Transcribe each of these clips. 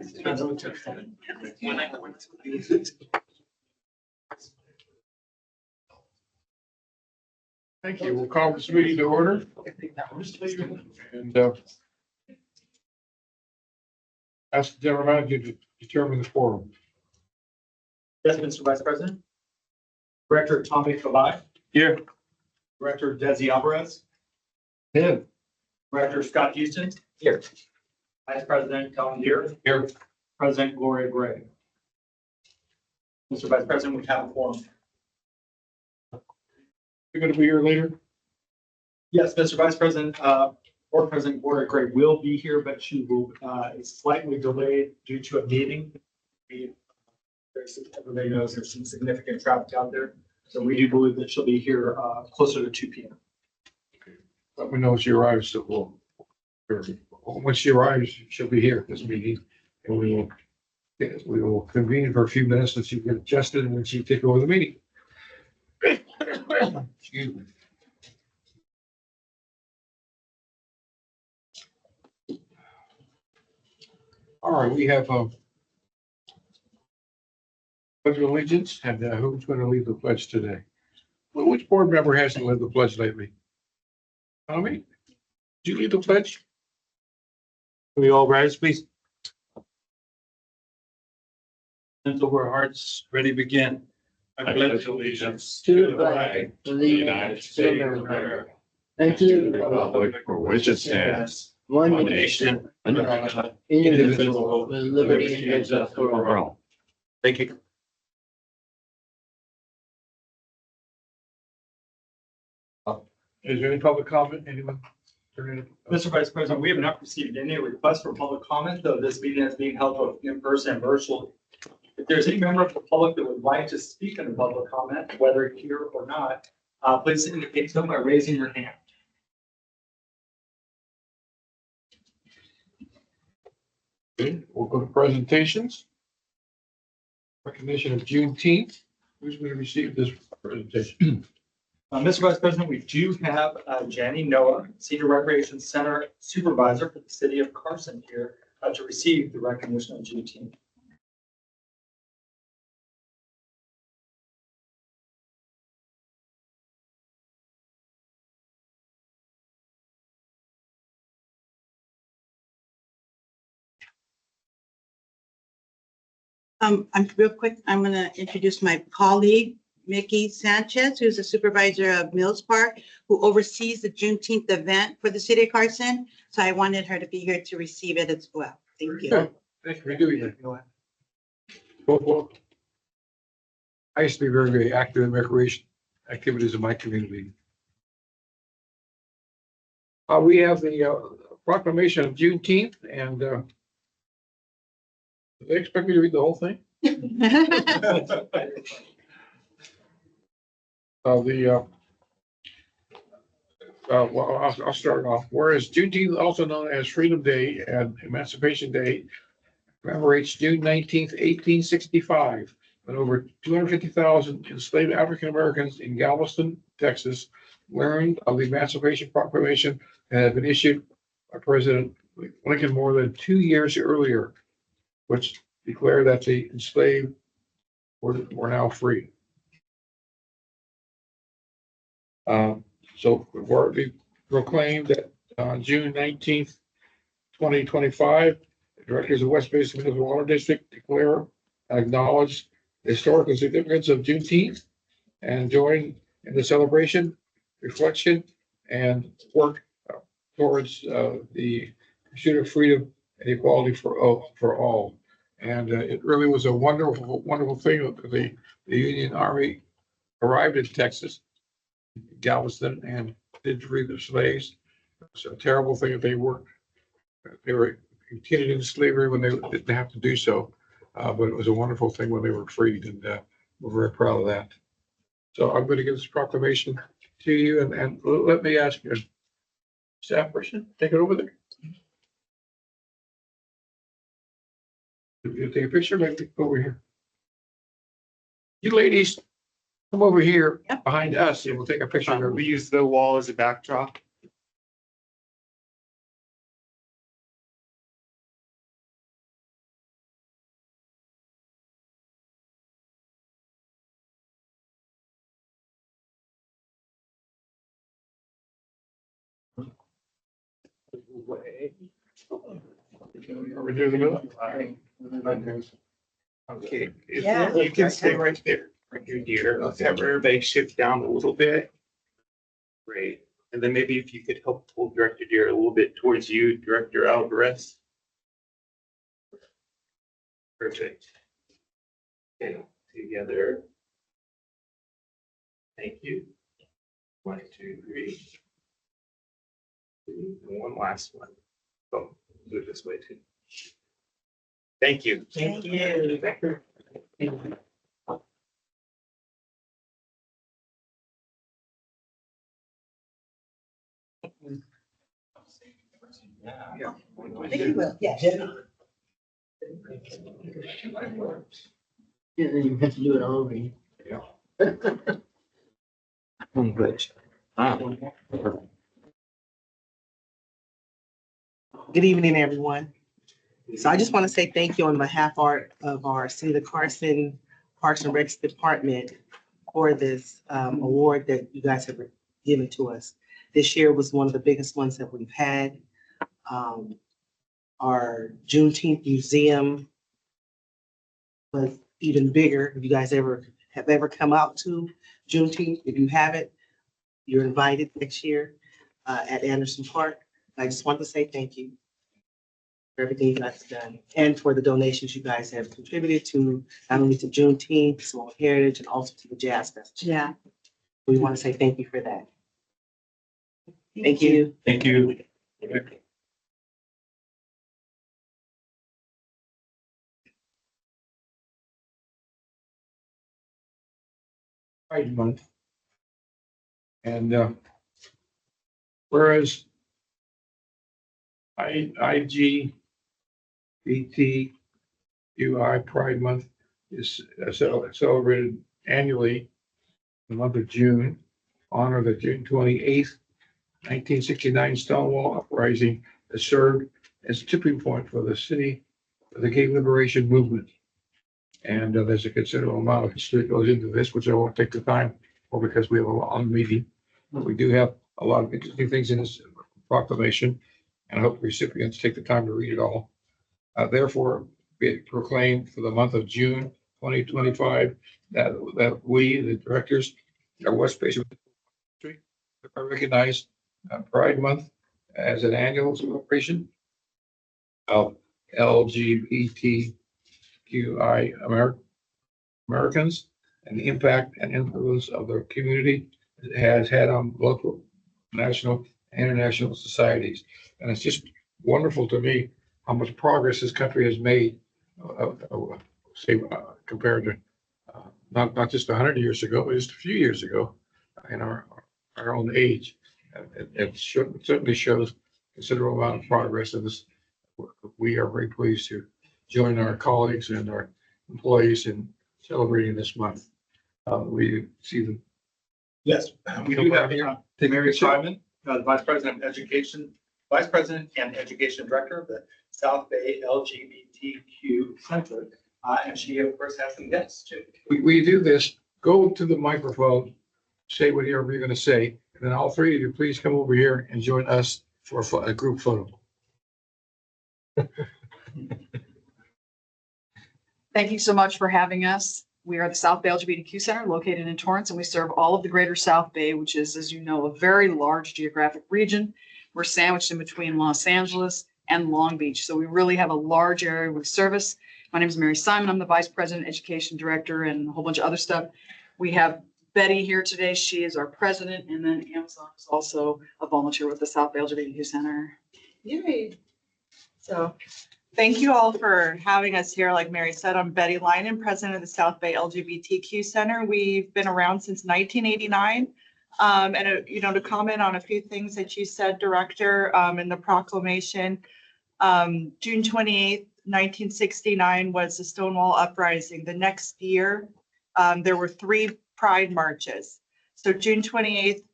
Thank you. We'll call this meeting to order. And ask the general manager to determine the quorum. Yes, Mr. Vice President. Director Tommy Kabai. Here. Director Desi Alvarez. Here. Director Scott Houston. Here. Vice President Colin Deere. Here. President Gloria Gray. Mr. Vice President, we have a quorum. You're going to be here later? Yes, Mr. Vice President, Board President Gloria Gray will be here, but she will, is slightly delayed due to a meeting. Everybody knows there's some significant traffic out there, so we do believe that she'll be here closer to 2 p.m. Let me know when she arrives, so when she arrives, she'll be here at this meeting, and we will convene for a few minutes and she get adjusted, and then she take over the meeting. Excuse me. All right, we have pledge of allegiance, and who's going to lead the pledge today? Well, which board member hasn't led the pledge lately? Tommy, did you lead the pledge? Can we all rise, please? Lift up our hearts, ready, begin. I pledge allegiance to the flag of the United States of America and to the republic for which it stands, one nation, under God, indivisible, with liberty and justice for all. Thank you. Is there any public comment? Anyone? Mr. Vice President, we have not received any requests for public comment, though this meeting is being held both in person and virtually. If there's any member of the public that would like to speak in a public comment, whether here or not, please indicate so by raising your hand. Okay, we'll go to presentations. Recognition of Juneteenth. Who's going to receive this presentation? Mr. Vice President, we do have Janie Noah, Senior Recreation Center Supervisor for the City of Carson here to receive the recognition of Juneteenth. I'm real quick. I'm going to introduce my colleague, Mickey Sanchez, who's the supervisor of Mills Park, who oversees the Juneteenth event for the city of Carson. So I wanted her to be here to receive it as well. Thank you. Okay, thank you for doing that. Well, I used to be very, very active in recreation activities in my community. We have the proclamation of Juneteenth, and they expect me to read the whole thing? Well, I'll start off. Whereas Juneteenth, also known as Freedom Day and Emancipation Day, commemorates June 19th, 1865, when over 250,000 enslaved African Americans in Galveston, Texas, learned of the Emancipation Proclamation that had been issued by President Lincoln more than 2 years earlier, which declared that the enslaved were now free. So we proclaimed that on June 19th, 2025, the directors of West Basin Municipal Water District declare and acknowledge the historical significance of Juneteenth and join in the celebration, reflection, and work towards the pursuit of freedom and equality for all. And it really was a wonderful, wonderful thing that the Union Army arrived in Texas, Galveston, and did free the slaves. It's a terrible thing that they were continued in slavery when they didn't have to do so. But it was a wonderful thing when they were freed, and we're very proud of that. So I'm going to give this proclamation to you, and let me ask you, staff person, take it over there. You take a picture, maybe over here. You ladies, come over here behind us, and we'll take a picture. We use the wall as a backdrop. Are we doing the middle? Okay, Yeah. you can stay right there, right here, dear. Let's have everybody shift down a little bit. Great. And then maybe if you could help pull Director Deere a little bit towards you, Director Alvarez. Perfect. Okay, together. Thank you. 1, 2, 3. And one last one. Oh, do it this way too. Thank you. Thank you. I think you will, yes. Yeah, you have to do it all over again. I'm good. Good evening, everyone. So I just want to say thank you on behalf of our City of Carson Parks and Recs Department for this award that you guys have given to us. This year was one of the biggest ones that we've had. Our Juneteenth museum was even bigger. If you guys have ever come out to Juneteenth, if you haven't, you're invited next year at Anderson Park. I just want to say thank you for everything you guys have done and for the donations you guys have contributed to not only to Juneteenth, Small Heritage, and also to the Jazz Festival. Yeah. We want to say thank you for that. Thank you. Thank you. Pride Month. And whereas IGBTQI Pride Month is celebrated annually in the month of June, honor the June 28th, 1969 Stonewall Uprising that served as a tipping point for the city, for the gay liberation movement. And there's a considerable amount of history that goes into this, which I won't take the time for because we have a long meeting. But we do have a lot of interesting things in this proclamation, and I hope the recipients take the time to read it all. Therefore, be it proclaimed for the month of June 2025 that we, the directors of West Basin, recognize Pride Month as an annual celebration of LGBTQI Americans and the impact and influence of the community it has had on local, national, and international societies. And it's just wonderful to me how much progress this country has made, compared to not just 100 years ago, but just a few years ago in our own age. It certainly shows considerable amount of progress in this. We are very pleased to join our colleagues and our employees in celebrating this month. We see them. Yes, we do have Mary Simon, the Vice President and Education Director of the South Bay LGBTQ Center. And she, of course, has some guests too. We do this, go to the microphone, say whatever you're going to say, and then all three of you, please come over here and join us for a group photo. Thank you so much for having us. We are the South Bay LGBTQ Center located in Torrance, and we serve all of the greater South Bay, which is, as you know, a very large geographic region. We're sandwiched in between Los Angeles and Long Beach. So we really have a large area we service. My name is Mary Simon. I'm the Vice President, Education Director, and a whole bunch of other stuff. We have Betty here today. She is our president, and then Amazon is also a volunteer with the South Bay LGBTQ Center. Yay. So thank you all for having us here. Like Mary said, I'm Betty Linen, president of the South Bay LGBTQ Center. We've been around since 1989. To comment on a few things that you said, Director, in the proclamation, June 28th, 1969 was the Stonewall Uprising. The next year, there were 3 Pride marches. So June 28th,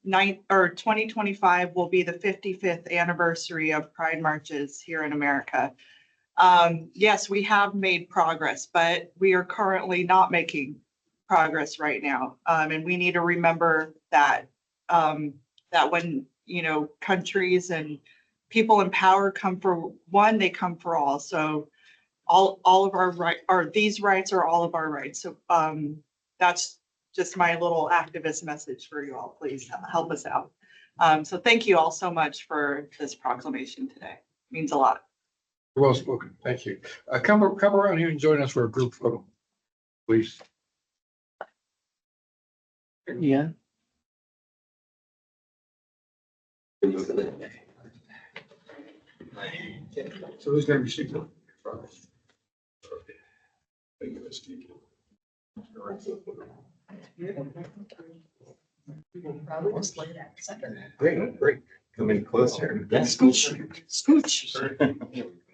2025 will be the 55th anniversary of Pride marches here in America. Yes, we have made progress, but we are currently not making progress right now. And we need to remember that when countries and people in power come for one, they come for all. So all of our these rights are all of our rights. So that's just my little activist message for you all. Please help us out. So thank you all so much for this proclamation today. It means a lot. Well spoken. Thank you. Come around here and join us for a group photo, please. Yeah. So who's gonna be speaking? Probably just like that center. Great, great. Coming closer. Scooch, scooch.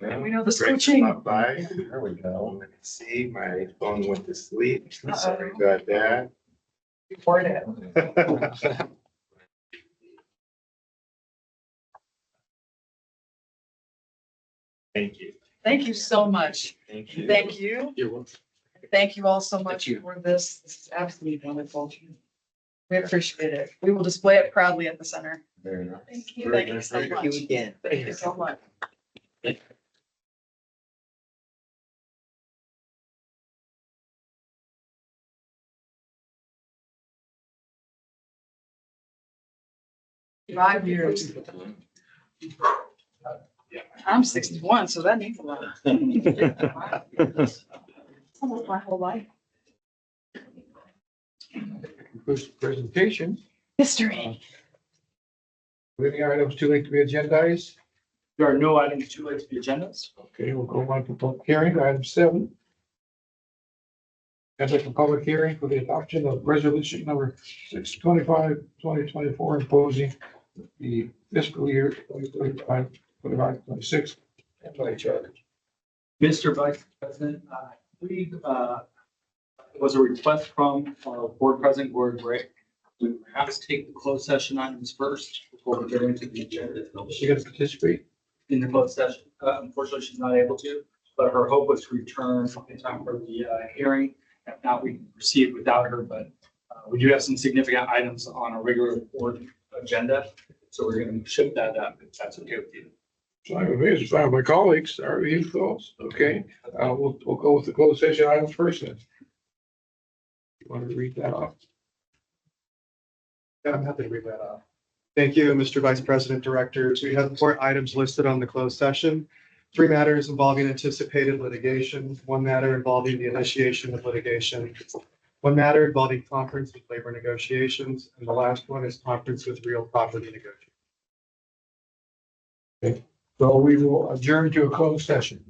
We know the scooching. Stop by. There we go. Let me see, my phone went to sleep. Sorry about that. Before that. Thank you. Thank you so much. Thank you. Thank you. You're welcome. Thank you all so much you. for this. This is absolutely wonderful. We appreciate it. We will display it proudly at the center. Very nice. Thank you. Thank you so Thank much. you again. Thank you so much. Five years. I'm 61, so that means a lot. Almost my whole life. First presentation. History. Any items too late to be agendized? There are no items too late to the agendas. Okay, we'll go on to public hearing, item 7. Conduct a public hearing for the adoption of resolution number 625/2024, imposing the fiscal year 2025, 26 employee charge. Mr. Vice President, was a request from our board president, Gordon Gray. We perhaps take the closed session items first before we get into the agenda. Is she gonna participate? In the closed session. Unfortunately, she's not able to, but her hope was to return in time for the hearing. If not, we can proceed without her, but we do have some significant items on our regular board agenda. So we're going to shift that up if that's okay with you. Fine with me, it's fine with my colleagues, are you folks? Okay, we'll go with the closed session items first then. You want to read that off? Yeah, I'm happy to read that off. Thank you, Mr. Vice President, Directors. We have 4 items listed on the closed session. 3 matters involving anticipated litigation, 1 matter involving the initiation of litigation, 1 matter involving conference with labor negotiations, and the last one is conference with real property negotiations. So we will adjourn to a closed session.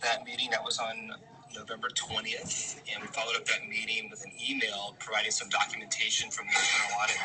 that meeting. That was on November 20th. And we followed up that meeting with an email providing some documentation from the internal audit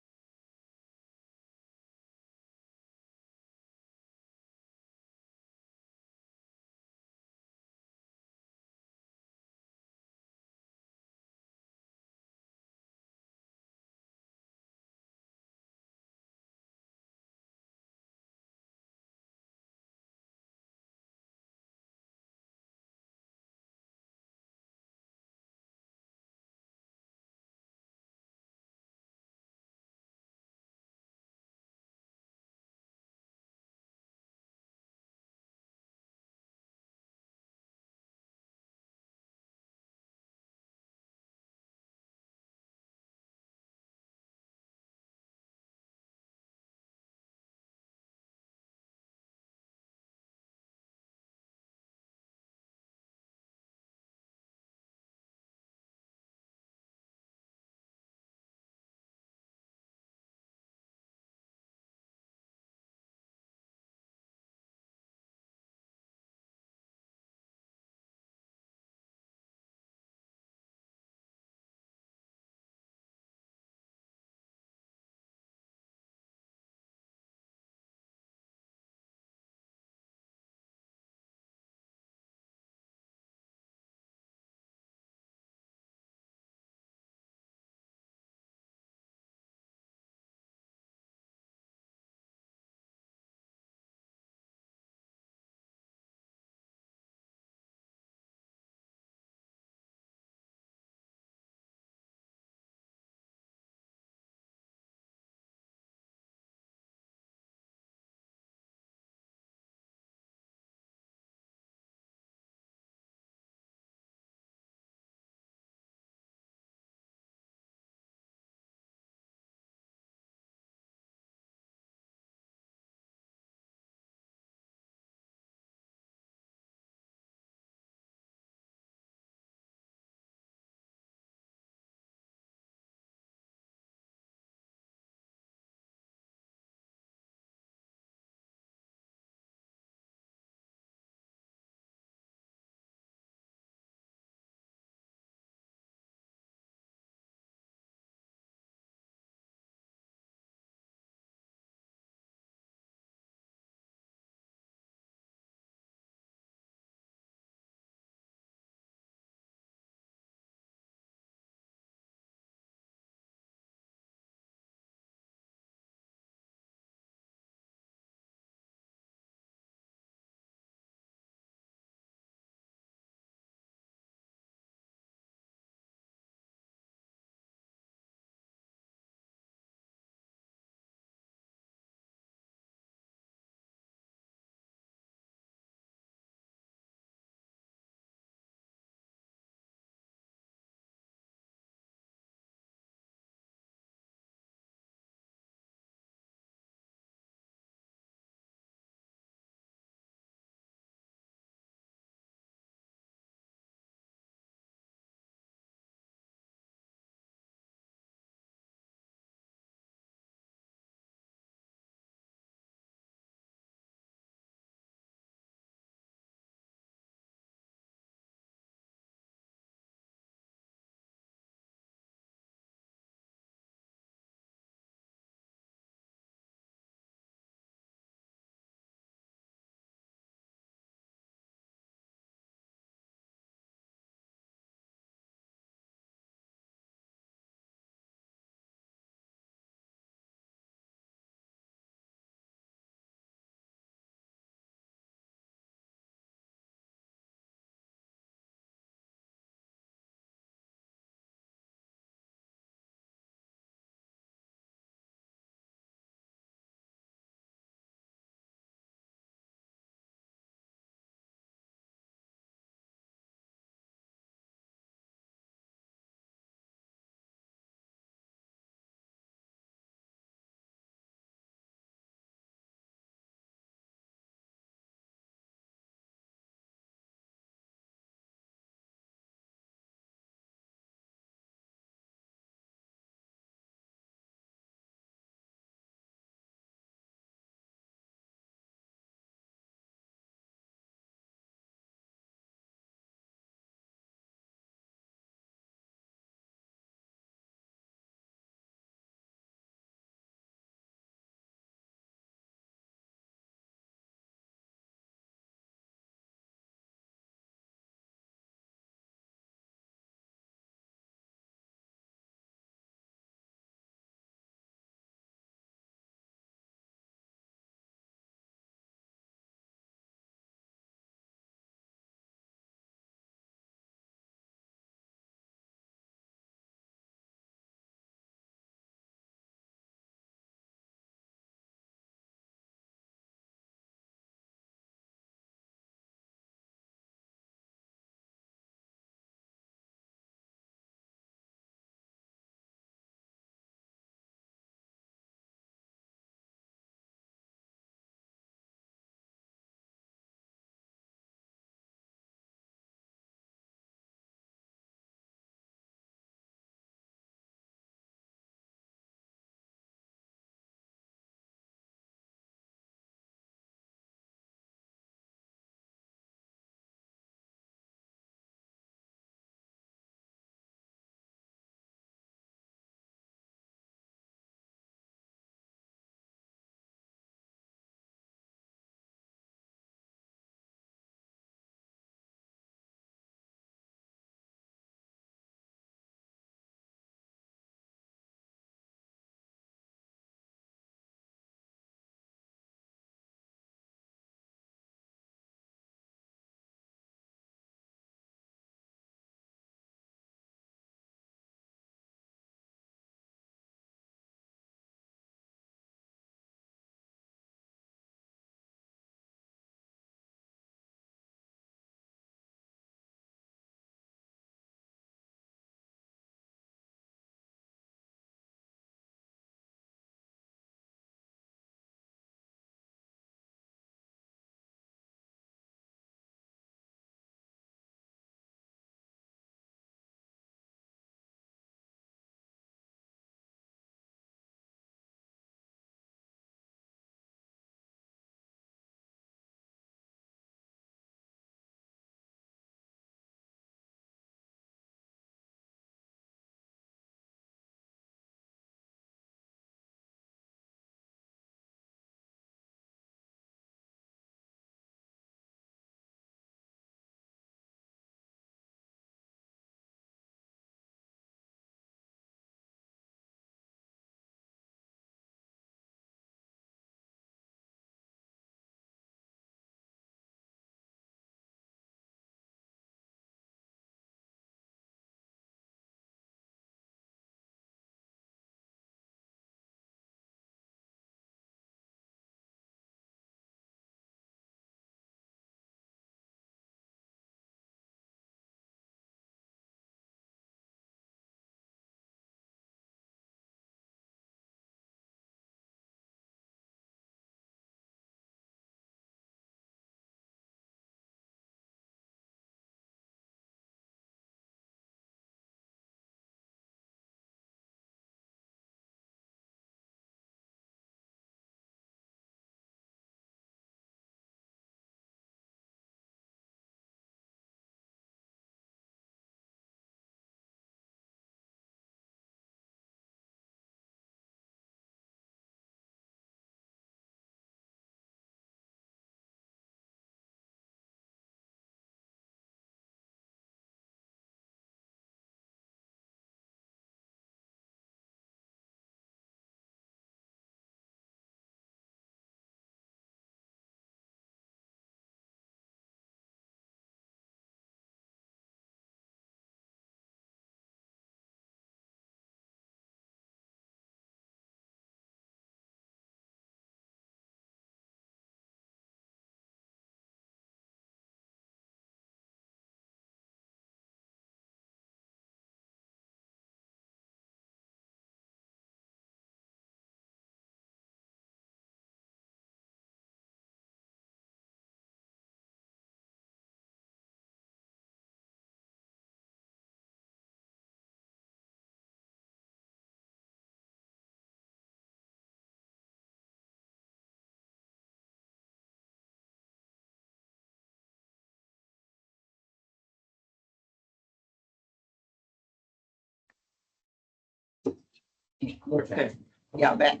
Okay. Yeah, bet.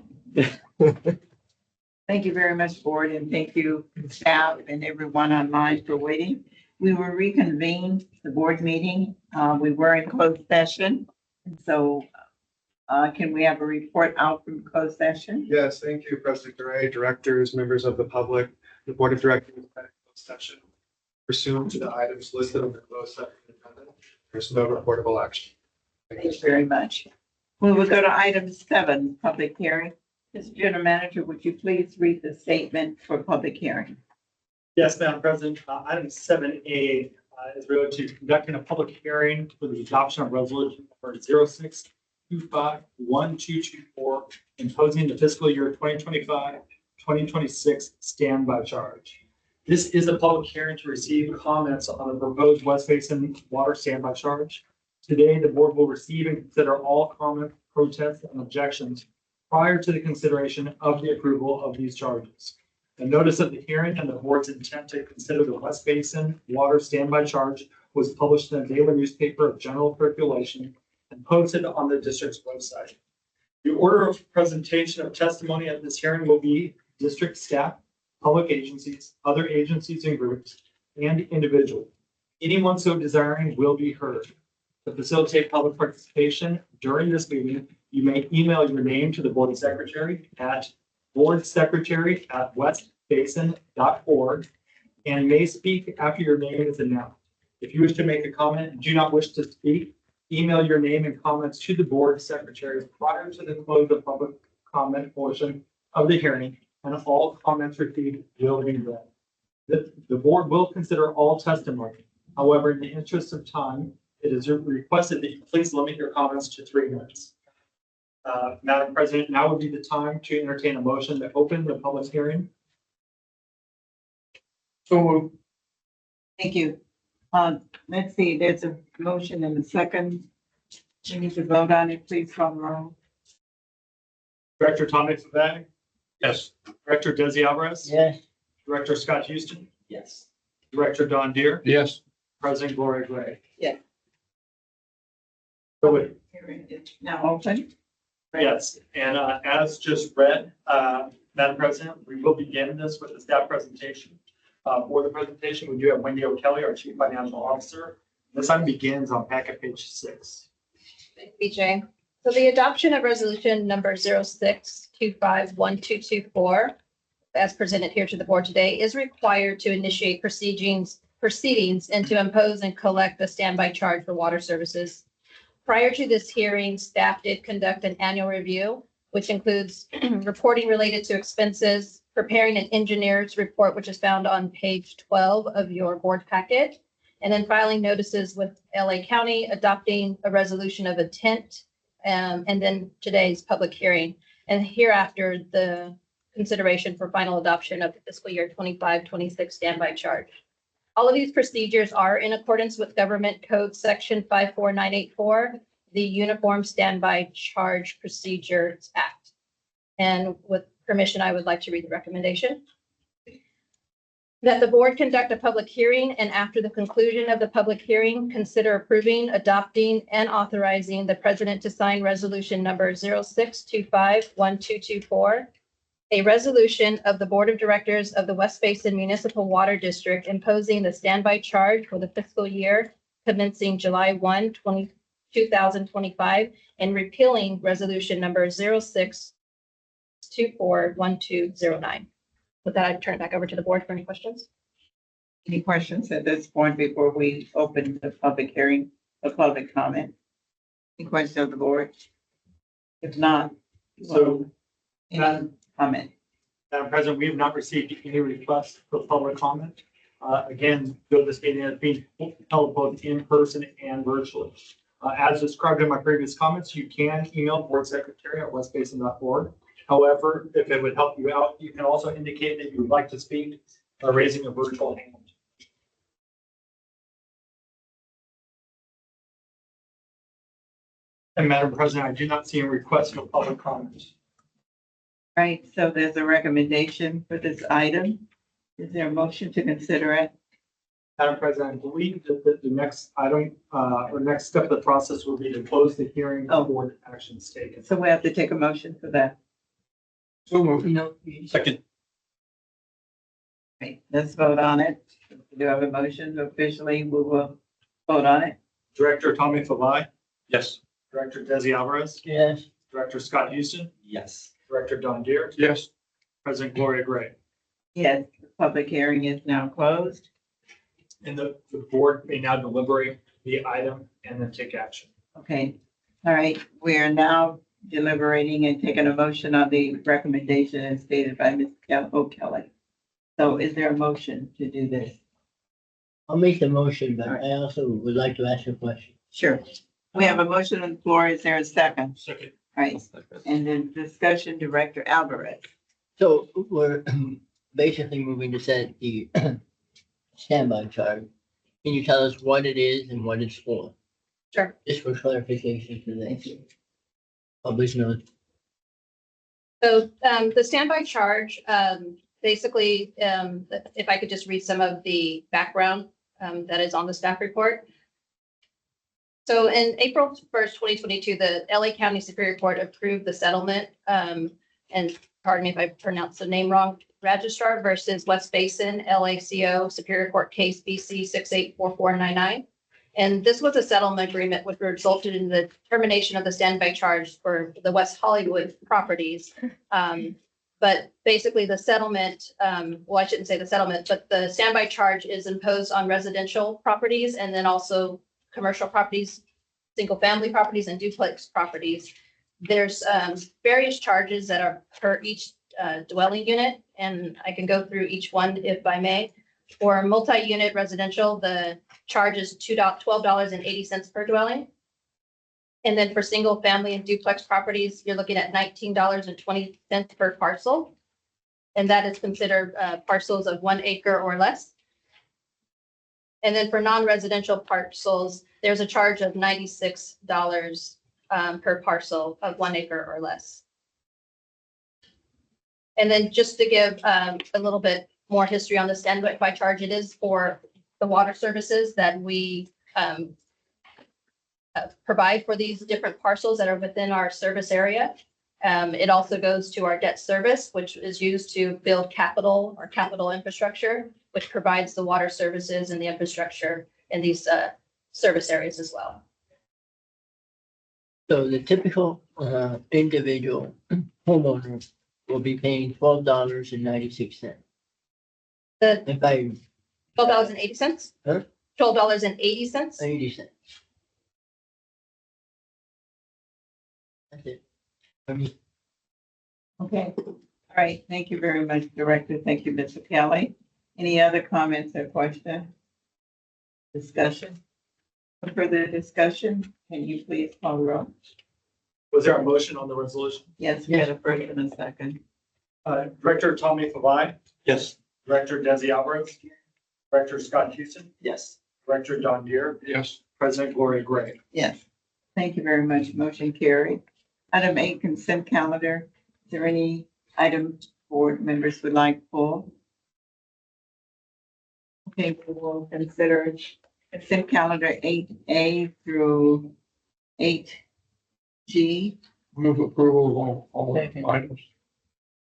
Thank you very much, board, and thank you, staff and everyone online for waiting. We will reconvene the board meeting. We were in closed session. And so, can we have a report out from closed session? Yes, thank you, President Gray, directors, members of the public, the board of directors had a closed session. Pursuant to the items listed on the closed session agenda, there's no reportable action. Thank you very much. We will go to item 7, public hearing. Mr. General Manager, would you please read the statement for public hearing? Yes, Madam President, item 7A is related to conducting a public hearing for the adoption of resolution number 06251224, imposing the fiscal year 2025-2026 standby charge. This is a public hearing to receive comments on the proposed West Basin water standby charge. Today, the board will receive and consider all comments, protests, and objections prior to the consideration of the approval of these charges. The notice of the hearing and the board's intent to consider the West Basin water standby charge was published in the daily newspaper of general circulation and posted on the district's website. The order of presentation of testimony at this hearing will be district staff, public agencies, other agencies and groups, and individuals. Anyone so desiring will be heard. To facilitate public participation during this meeting, you may email your name to the board secretary at boardsecretary@westbasin.org and may speak after your name is announced. If you wish to make a comment and do not wish to speak, email your name and comments to the board secretary prior to the close of public comment portion of the hearing, and all comments received will be read. The board will consider all testimony. However, in the interest of time, it is requested that you please limit your comments to 3 minutes. Madam President, now would be the time to entertain a motion to open the public hearing. So moved. Thank you. Let's see, there's a motion and a second. We need to vote on it. Please call the roll. Director Tommy Favag, Yes. Director Desi Alvarez, Yes. Director Scott Houston, Yes. Director Don Deere, Yes. President Gloria Gray. Yes. So with Hearing is now open. Yes, and as just read, Madam President, we will begin this with the staff presentation. For the presentation, we do have Wendy O'Kelly, our Chief Financial Officer. This item begins on packet page 6. Thanks, BJ. So the adoption of resolution number 06251224, as presented here to the board today, is required to initiate proceedings and to impose and collect the standby charge for water services. Prior to this hearing, staff did conduct an annual review, which includes reporting related to expenses, preparing an engineer's report, which is found on page 12 of your board packet, and then filing notices with LA County, adopting a resolution of intent, and then today's public hearing, and hereafter the consideration for final adoption of the fiscal year 25-26 standby charge. All of these procedures are in accordance with Government Code Section 54984, the Uniform Standby Charge Procedures Act. And with permission, I would like to read the recommendation. That the board conduct a public hearing, and after the conclusion of the public hearing, consider approving, adopting, and authorizing the president to sign resolution number 06251224, a resolution of the Board of Directors of the West Basin Municipal Water District imposing the standby charge for the fiscal year commencing July 1, 2025, and repealing resolution number 06241209. With that, I turn it back over to the board for any questions. Any questions at this point before we open the public hearing, a public comment? Any questions of the board? If not, So, any comment? Madam President, we have not received any requests for public comment. Again, though this meeting is being held both in person and virtually. As described in my previous comments, you can email board secretary at westbasin.org. However, if it would help you out, you can also indicate that you would like to speak by raising a virtual hand. And Madam President, I do not see a request for public comment. Right, so there's a recommendation for this item. Is there a motion to consider it? Madam President, I believe that the next item, or next step of the process will be to close the hearing before actions taken. So we have to take a motion for that. So moved. No. Second. Okay, let's vote on it. Do I have a motion officially? We will vote on it. Director Tommy Favai, Yes. Director Desi Alvarez, Yes. Director Scott Houston, Yes. Director Don Deere, Yes. President Gloria Gray. Yes, the public hearing is now closed. And the board may now deliberate the item and then take action. Okay, all right, we are now deliberating and taking a motion on the recommendation as stated by Ms. O'Kelly. So is there a motion to do this? I'll make the motion, but I also would like to ask a question. Sure. We have a motion on the floor. Is there a second? Second. All right, and then discussion, Director Alvarez. So we're basically moving to set the standby charge. Can you tell us what it is and what it's for? Sure. Just for clarification for the public knows. So the standby charge, basically, if I could just read some of the background that is on the staff report. So in April 1st, 2022, the LA County Superior Court approved the settlement, and pardon me if I pronounced the name wrong, Registrar versus West Basin, LACO Superior Court Case BC 684499. And this was a settlement agreement which resulted in the termination of the standby charge for the West Hollywood properties. But basically the settlement, well, I shouldn't say the settlement, but the standby charge is imposed on residential properties and then also commercial properties, single family properties and duplex properties. There's various charges that are per each dwelling unit, and I can go through each one if I may. For multi-unit residential, the charge is $12.80 per dwelling. And then for single family and duplex properties, you're looking at $19.20 per parcel. And that is considered parcels of 1 acre or less. And then for non-residential parcels, there's a charge of $96 per parcel of 1 acre or less. And then just to give a little bit more history on the standby charge, it is for the water services that we provide for these different parcels that are within our service area. It also goes to our debt service, which is used to build capital or capital infrastructure, which provides the water services and the infrastructure in these service areas as well. So the typical individual homeowner will be paying $12.96. The If I, $12.80? Huh? $12.80? 80 cents. That's it. I mean, Okay, all right, thank you very much, Director. Thank you, Mr. Kelly. Any other comments or questions? Discussion? Further discussion? Can you please call the roll? Was there a motion on the resolution? Yes, we had a first and a second. Director Tommy Favai, Yes. Director Desi Alvarez, Director Scott Houston, Yes. Director Don Deere, Yes. President Gloria Gray. Yes, thank you very much. Motion carried. Item 8, consent calendar. Is there any item board members would like pull? Okay, we will consider consent calendar 8A through 8G. Move approval of all Second. items.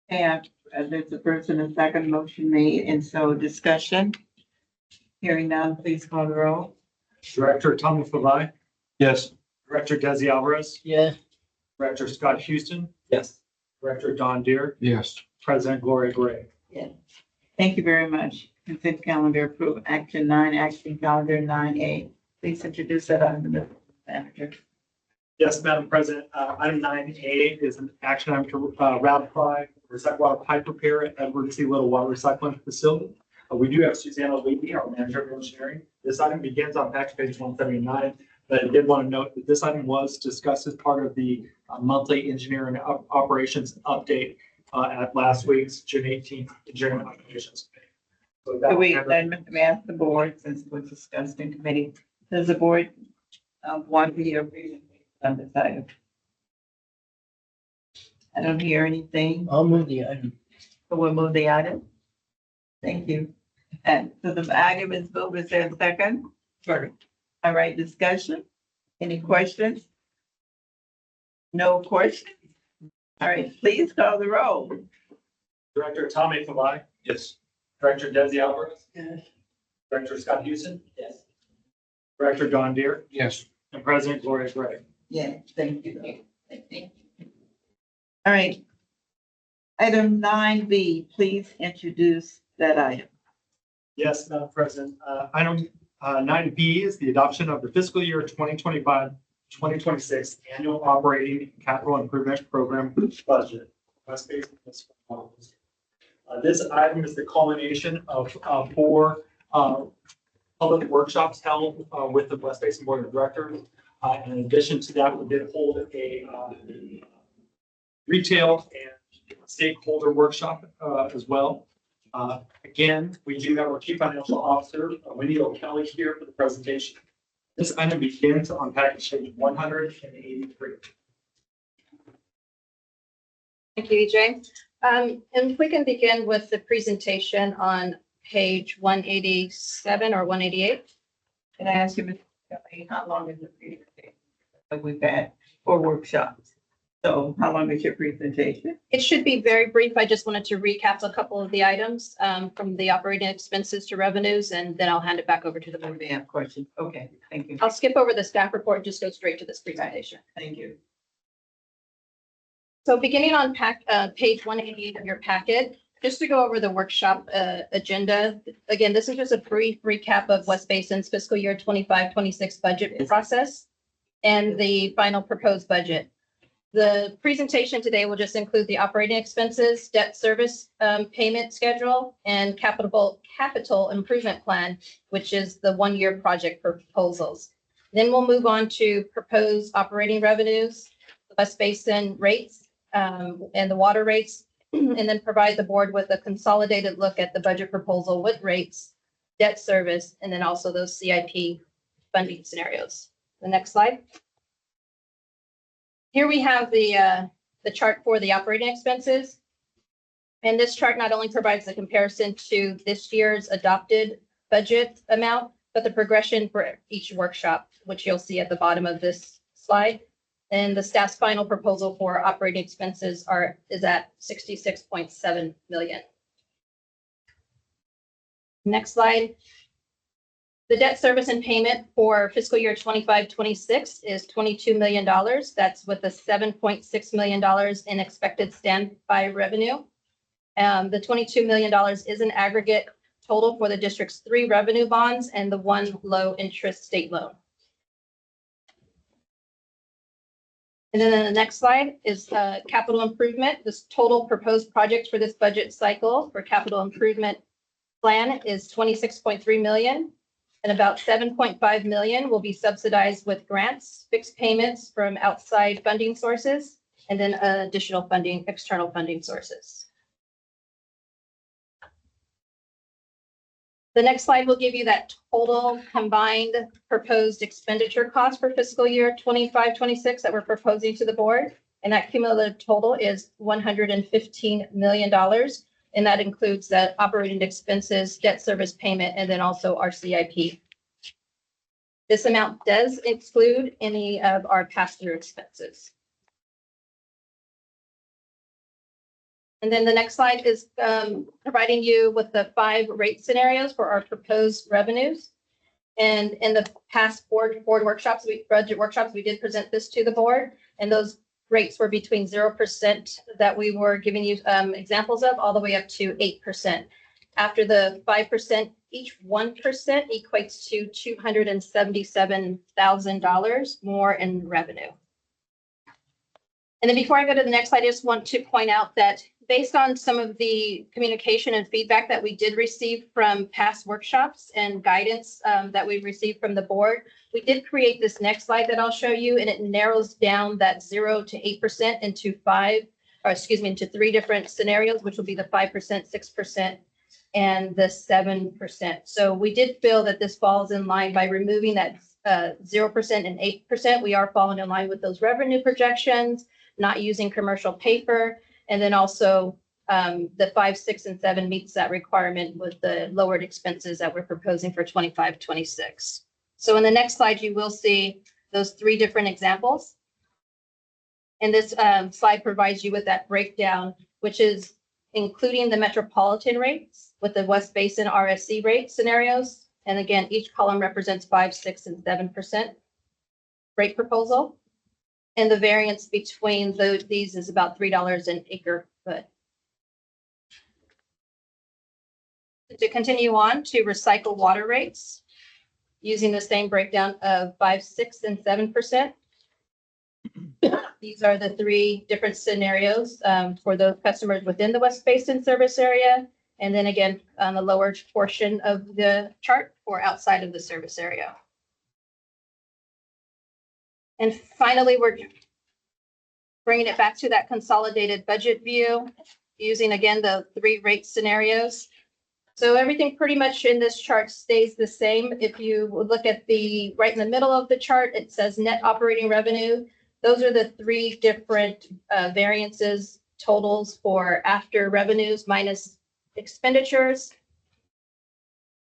And there's a first and a second motion made, and so discussion. Hearing none, please call the roll. Director Tommy Favai, Yes. Director Desi Alvarez, yes, Director Scott Houston, Yes. Director Don Deere, Yes. President Gloria Gray. Thank you very much. Consent calendar approved. Action 9, action calendar 9A. Please introduce that item, Mr. Manager. Yes, Madam President, item 9A is an action item to ratify recycle water pipe repair at Edward C. Little Water Recycling Facility. We do have Susanna Levy, our manager of engineering. This item begins on back page 179, but I did want to note that this item was discussed as part of the monthly engineering operations update at last week's June 18th engineering operations. So that So we, will- let me ask the board, since it was discussed in committee, does the board want to hear on this item? I don't hear anything, I'll move the item. so we'll move the item. Thank you. And so the item is moved. Is there a second? Second. All right, discussion? Any questions? No questions? All right, please call the roll. Director Tommy Flavai. Yes. Director Desi Alvarez. Yes. Director Scott Houston. Yes. Director John Deere Yes. and President Gloria Gray. Yeah, thank you. All right. Item 9B, please introduce that item. Yes, Madam President. Item 9B is the adoption of the fiscal year 2025-2026 annual operating capital improvement program budget. West Basin Municipal Water District. This item is the culmination of four public workshops held with the West Basin Board of Directors. In addition to that, we did hold a retail and stakeholder workshop as well. Again, we do have our Chief Financial Officer, Wendy O'Kelly, here for the presentation. This item begins on package page 183. Thank you, EJ. And if we can begin with the presentation on page 187 or 188. Can I ask you, Mr. Kelly, how long is the presentation? We've had 4 workshops. So how long is your presentation? It should be very brief. I just wanted to recap a couple of the items from the operating expenses to revenues, and then I'll hand it back over to the board. Maybe I have questions. Okay, thank you. I'll skip over the staff report and just go straight to this presentation. Thank you. So beginning on page 188 of your packet, just to go over the workshop agenda. Again, this is just a brief recap of West Basin's fiscal year 25-26 budget process and the final proposed budget. The presentation today will just include the operating expenses, debt service payment schedule, and capital improvement plan, which is the one-year project proposals. Then we'll move on to proposed operating revenues, West Basin rates, and the water rates, and then provide the board with a consolidated look at the budget proposal with rates, debt service, and then also those CIP funding scenarios. The next slide. Here we have the chart for the operating expenses. And this chart not only provides the comparison to this year's adopted budget amount, but the progression for each workshop, which you'll see at the bottom of this slide. And the staff's final proposal for operating expenses is at 66.7 million. Next slide. The debt service and payment for fiscal year 25-26 is $22 million. That's with a $7.6 million in expected standby revenue. The $22 million is an aggregate total for the district's 3 revenue bonds and the 1 low interest state loan. And then the next slide is capital improvement. This total proposed project for this budget cycle for capital improvement plan is 26.3 million. And about 7.5 million will be subsidized with grants, fixed payments from outside funding sources, and then additional funding, external funding sources. The next slide will give you that total combined proposed expenditure cost for fiscal year 25-26 that we're proposing to the board. And that cumulative total is $115 million. And that includes the operating expenses, debt service payment, and then also our CIP. This amount does exclude any of our pass-through expenses. And then the next slide is providing you with the 5 rate scenarios for our proposed revenues. And in the past budget workshops, we did present this to the board, and those rates were between 0% that we were giving you examples of, all the way up to 8%. After the 5%, each 1% equates to $277,000 more in revenue. And then before I go to the next slide, I just want to point out that based on some of the communication and feedback that we did receive from past workshops and guidance that we received from the board, we did create this next slide that I'll show you, and it narrows down that 0 to 8% into 3 different scenarios, which will be the 5%, 6%, and the 7%. So we did feel that this falls in line by removing that 0% and 8%. We are falling in line with those revenue projections, not using commercial paper, and then also The 5, 6, and 7 meets that requirement with the lowered expenses that we're proposing for 25, 26. So in the next slide, you will see those 3 different examples. And this slide provides you with that breakdown, which is including the metropolitan rates with the West Basin RSC rate scenarios. And again, each column represents 5, 6, and 7% rate proposal. And the variance between these is about $3 an acre foot. To continue on to recycle water rates, using the same breakdown of 5, 6, and 7%. These are the 3 different scenarios for those customers within the West Basin service area. And then again, on the lower portion of the chart for outside of the service area. And finally, we're bringing it back to that consolidated budget view, using again the 3 rate scenarios. So everything pretty much in this chart stays the same. If you look at the right in the middle of the chart, it says net operating revenue. Those are the 3 different variances totals for after revenues minus expenditures.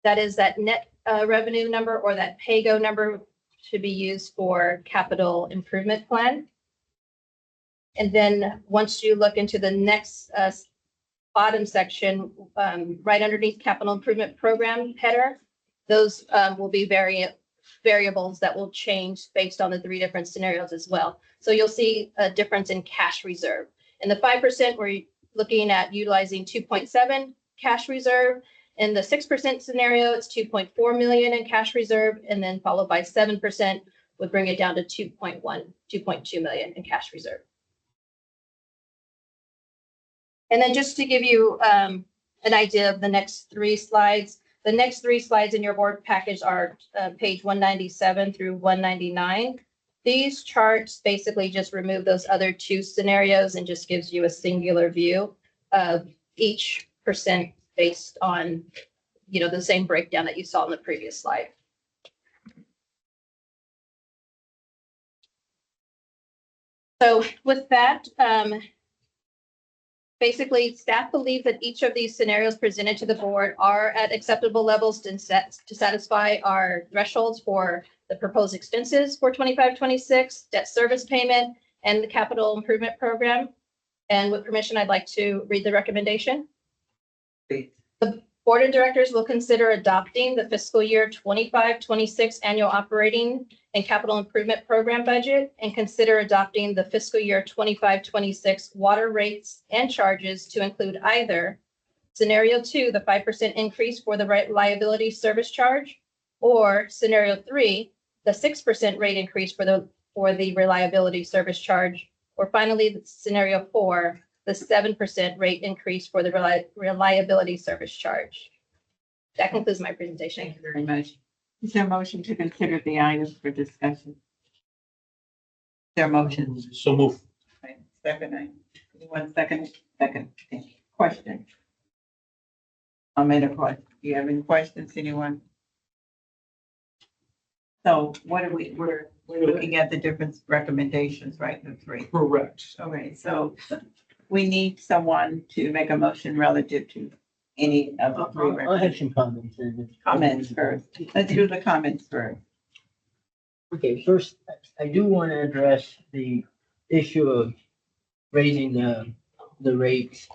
That is that net revenue number, or that PAYGO number should be used for capital improvement plan. And then once you look into the next bottom section, right underneath capital improvement program header, those will be variables that will change based on the 3 different scenarios as well. So you'll see a difference in cash reserve. In the 5%, we're looking at utilizing 2.7 cash reserve. In the 6% scenario, it's 2.4 million in cash reserve, and then followed by 7% would bring it down to 2.2 million in cash reserve. And then just to give you an idea of the next 3 slides, the next 3 slides in your board package are page 197 through 199. These charts basically just remove those other 2 scenarios and just gives you a singular view of each percent based on, the same breakdown that you saw in the previous slide. So with that, basically, staff believes that each of these scenarios presented to the board are at acceptable levels to satisfy our thresholds for the proposed expenses for 25-26, debt service payment, and the capital improvement program. And with permission, I'd like to read the recommendation. Please. The board of directors will consider adopting the fiscal year 25-26 annual operating and capital improvement program budget, and consider adopting the fiscal year 25-26 water rates and charges to include either scenario 2, the 5% increase for the reliability service charge, or scenario 3, the 6% rate increase for the reliability service charge, or finally scenario 4, the 7% rate increase for the reliability service charge. That concludes my presentation. Thank you very much. Is there a motion to consider the items for discussion? Is there a motion? So move. Right, second, anyone second? Second. Okay. Question. Comment or question? Do you have any questions, anyone? So what are we're looking at the different recommendations, right? The 3. Correct. Okay, so we need someone to make a motion relative to any of the 3 I have some comments. comments first. Let's do the comments first. Okay, first, I do want to address the issue of raising the rates.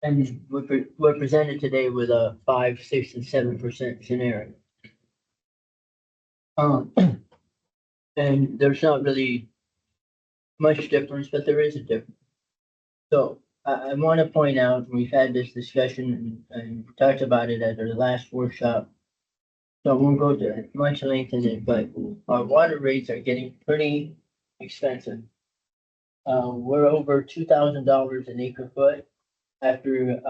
And we're presented today with a 5, 6, and 7% scenario. And there's not really much difference, but there is a difference. So I want to point out, we've had this discussion and talked about it at our last workshop. So I won't go to much length in it, but our water rates are getting pretty expensive. We're over $2,000 an acre foot after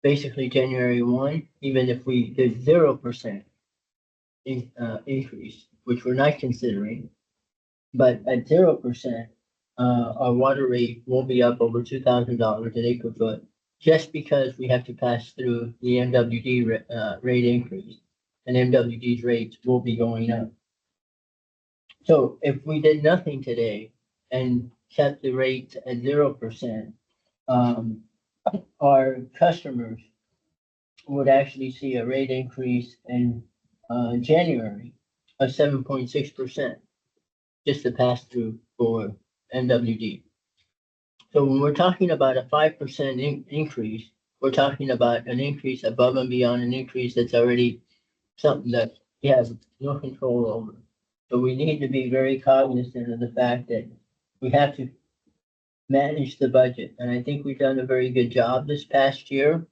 basically January 1, even if we did 0% increase, which we're not considering. But at 0%, our water rate will be up over $2,000 an acre foot, just because we have to pass through the MWD rate increase, and MWD's rates will be going up. So if we did nothing today and kept the rates at 0%, um, our customers would actually see a rate increase in, January of 7.6%, just the pass through for MWD. So when we're talking about a 5% increase, we're talking about an increase above and beyond an increase that's already something that we have no control over. So we need to be very cognizant of the fact that we have to manage the budget. And I think we've done a very good job this past year,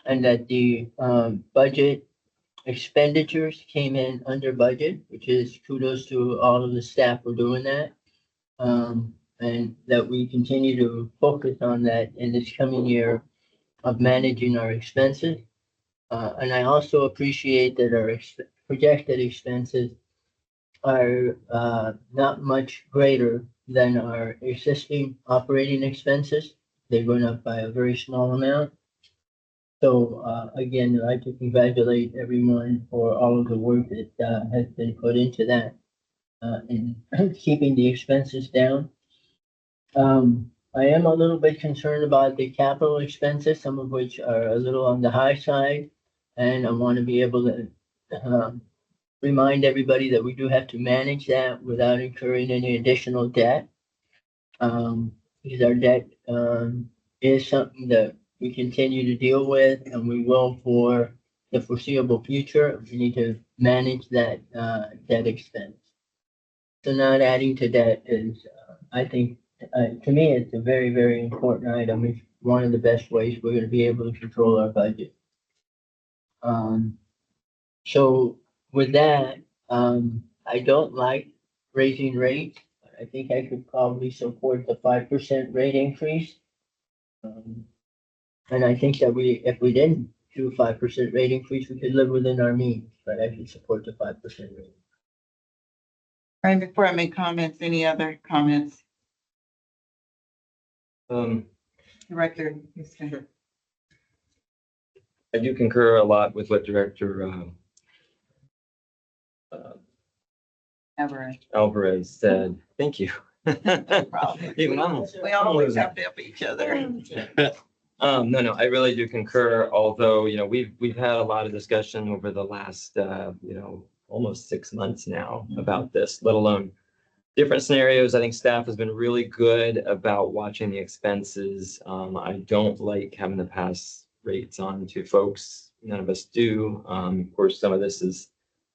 and that the budget expenditures came in under budget, which is kudos to all of the staff for doing that. And that we continue to focus on that in this coming year of managing our expenses. And I also appreciate that our projected expenses are not much greater than our existing operating expenses. They went up by a very small amount. So again, I'd like to congratulate everyone for all of the work that has been put into that in keeping the expenses down. I am a little bit concerned about the capital expenses, some of which are a little on the high side. And I want to be able to remind everybody that we do have to manage that without incurring any additional debt. Because our debt is something that we continue to deal with, and we will for the foreseeable future. We need to manage that debt expense. So not adding to debt is, I think, to me, it's a very, very important item. It's one of the best ways we're going to be able to control our budget. So with that, I don't like raising rates. I think I could probably support the 5% rate increase. And I think that if we didn't do a 5% rate increase, we could live within our means, but I should support the 5% rate. Right, before I make comments, any other comments? Director Houston. I do concur a lot with what Director Alvarez said. Thank you. Even almost. We always have to help each other. No, I really do concur. Although, we've had a lot of discussion over the last, almost 6 months now about this, let alone different scenarios. I think staff has been really good about watching the expenses. I don't like having to pass rates on to folks. None of us do. Of course, some of this is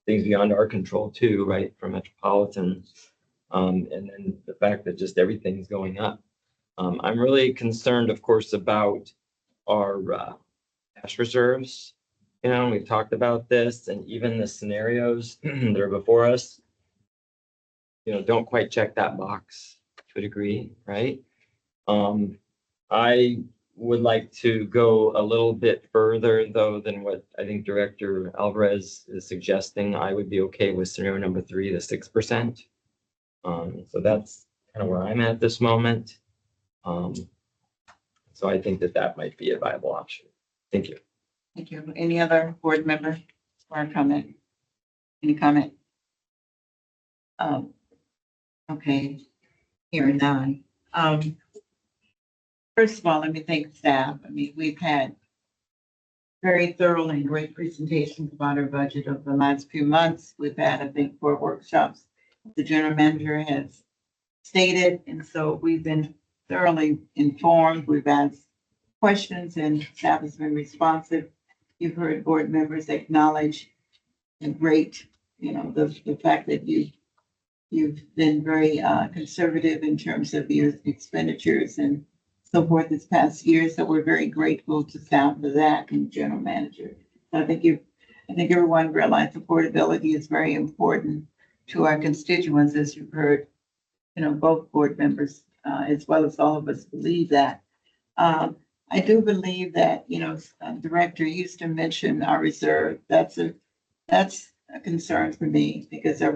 things beyond our control too, right? For Metropolitan. And then the fact that just everything's going up. I'm really concerned, of course, about our cash reserves. We've talked about this, and even the scenarios that are before us, don't quite check that box to a degree, right? I would like to go a little bit further, though, than what I think Director Alvarez is suggesting. I would be okay with scenario number 3, the 6%. So that's kind of where I'm at this moment. So I think that might be a viable option. Thank you. Thank you. Any other board member or comment? Any comment? Okay, hearing none. First of all, let me thank staff. I mean, we've had very thorough and great presentations about our budget over the last few months. We've had, I think, 4 workshops the general manager has stated, and so we've been thoroughly informed. We've asked questions and staff has been responsive. You've heard board members acknowledge the great, the fact that you've been very conservative in terms of your expenditures and so forth this past year. So we're very grateful to staff for that and general manager. I think everyone realized affordability is very important to our constituents, as you've heard, both board members, as well as all of us believe that. I do believe that, Director Houston mentioned our reserve. That's a concern for me because our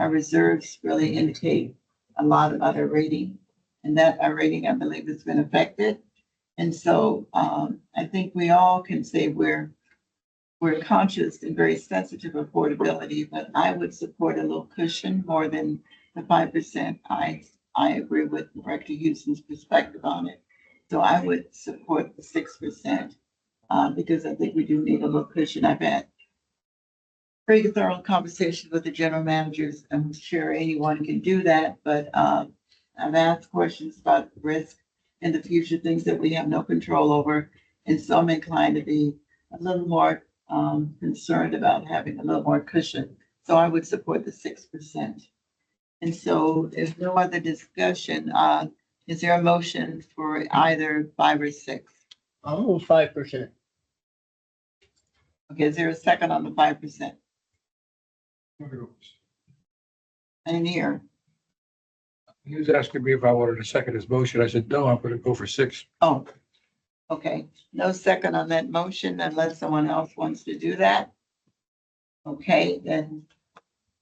reserves really indicate a lot about our rating, and that our rating, I believe, has been affected. And so I think we all can say we're conscious and very sensitive of affordability, but I would support a little cushion more than the 5%. I agree with Director Houston's perspective on it. So I would support the 6%, because I think we do need a little cushion. I've had pretty thorough conversations with the general managers. I'm sure anyone can do that, but, I've asked questions about risk and the future, things that we have no control over. And so I'm inclined to be a little more, concerned about having a little more cushion. So I would support the 6%. And so if no other discussion, is there a motion for either 5 or 6? I'll move 5%. Okay, is there a second on the 5%? And here, He was asking me if I wanted to second his motion. I said, no, I'm gonna go for 6. oh, okay, no second on that motion unless someone else wants to do that. Okay, then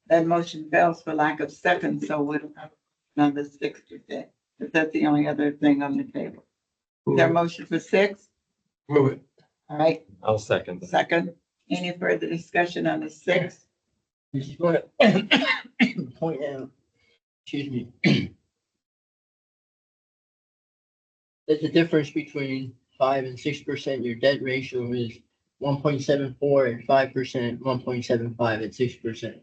that motion fails for lack of second, so we'll have another 6%. If that's the only other thing on the table. Is there a motion for 6? Move it. All right, I'll second that. second. Any further discussion on the 6? I just want to point out, excuse me. That the difference between 5 and 6%, your debt ratio is 1.74 at 5%, 1.75 at 6%.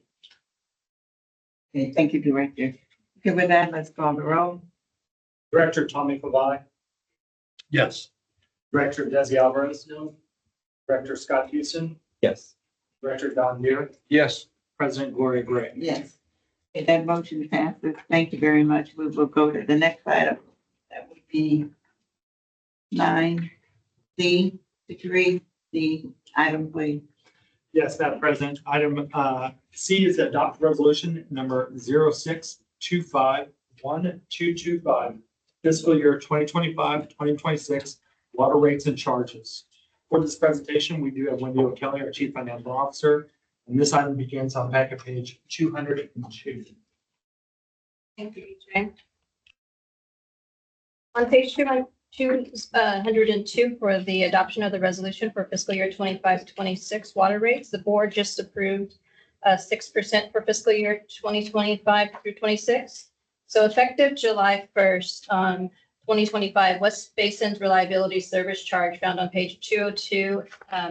Okay, thank you, Director. Okay, with that, let's call the roll. Director Tommy Favai, Yes. Director Desi Alvarez. No. Director Scott Houston, Yes. Director Don Muir, Yes. President Gloria Gray. Yes. Okay, that motion passes. Thank you very much. We will go to the next item. That would be 9C, 3C, item please. Yes, Madam President. Item C is adopt resolution number 06251225, fiscal year 2025-2026 water rates and charges. For this presentation, we do have Wendy O'Kelly, our Chief Financial Officer, and this item begins on packet page 202. Thank you, EJ. On page 202 for the adoption of the resolution for fiscal year 25-26 water rates, the board just approved 6% for fiscal year 2025 through 26. So effective July 1st, 2025, West Basin's reliability service charge found on page 202,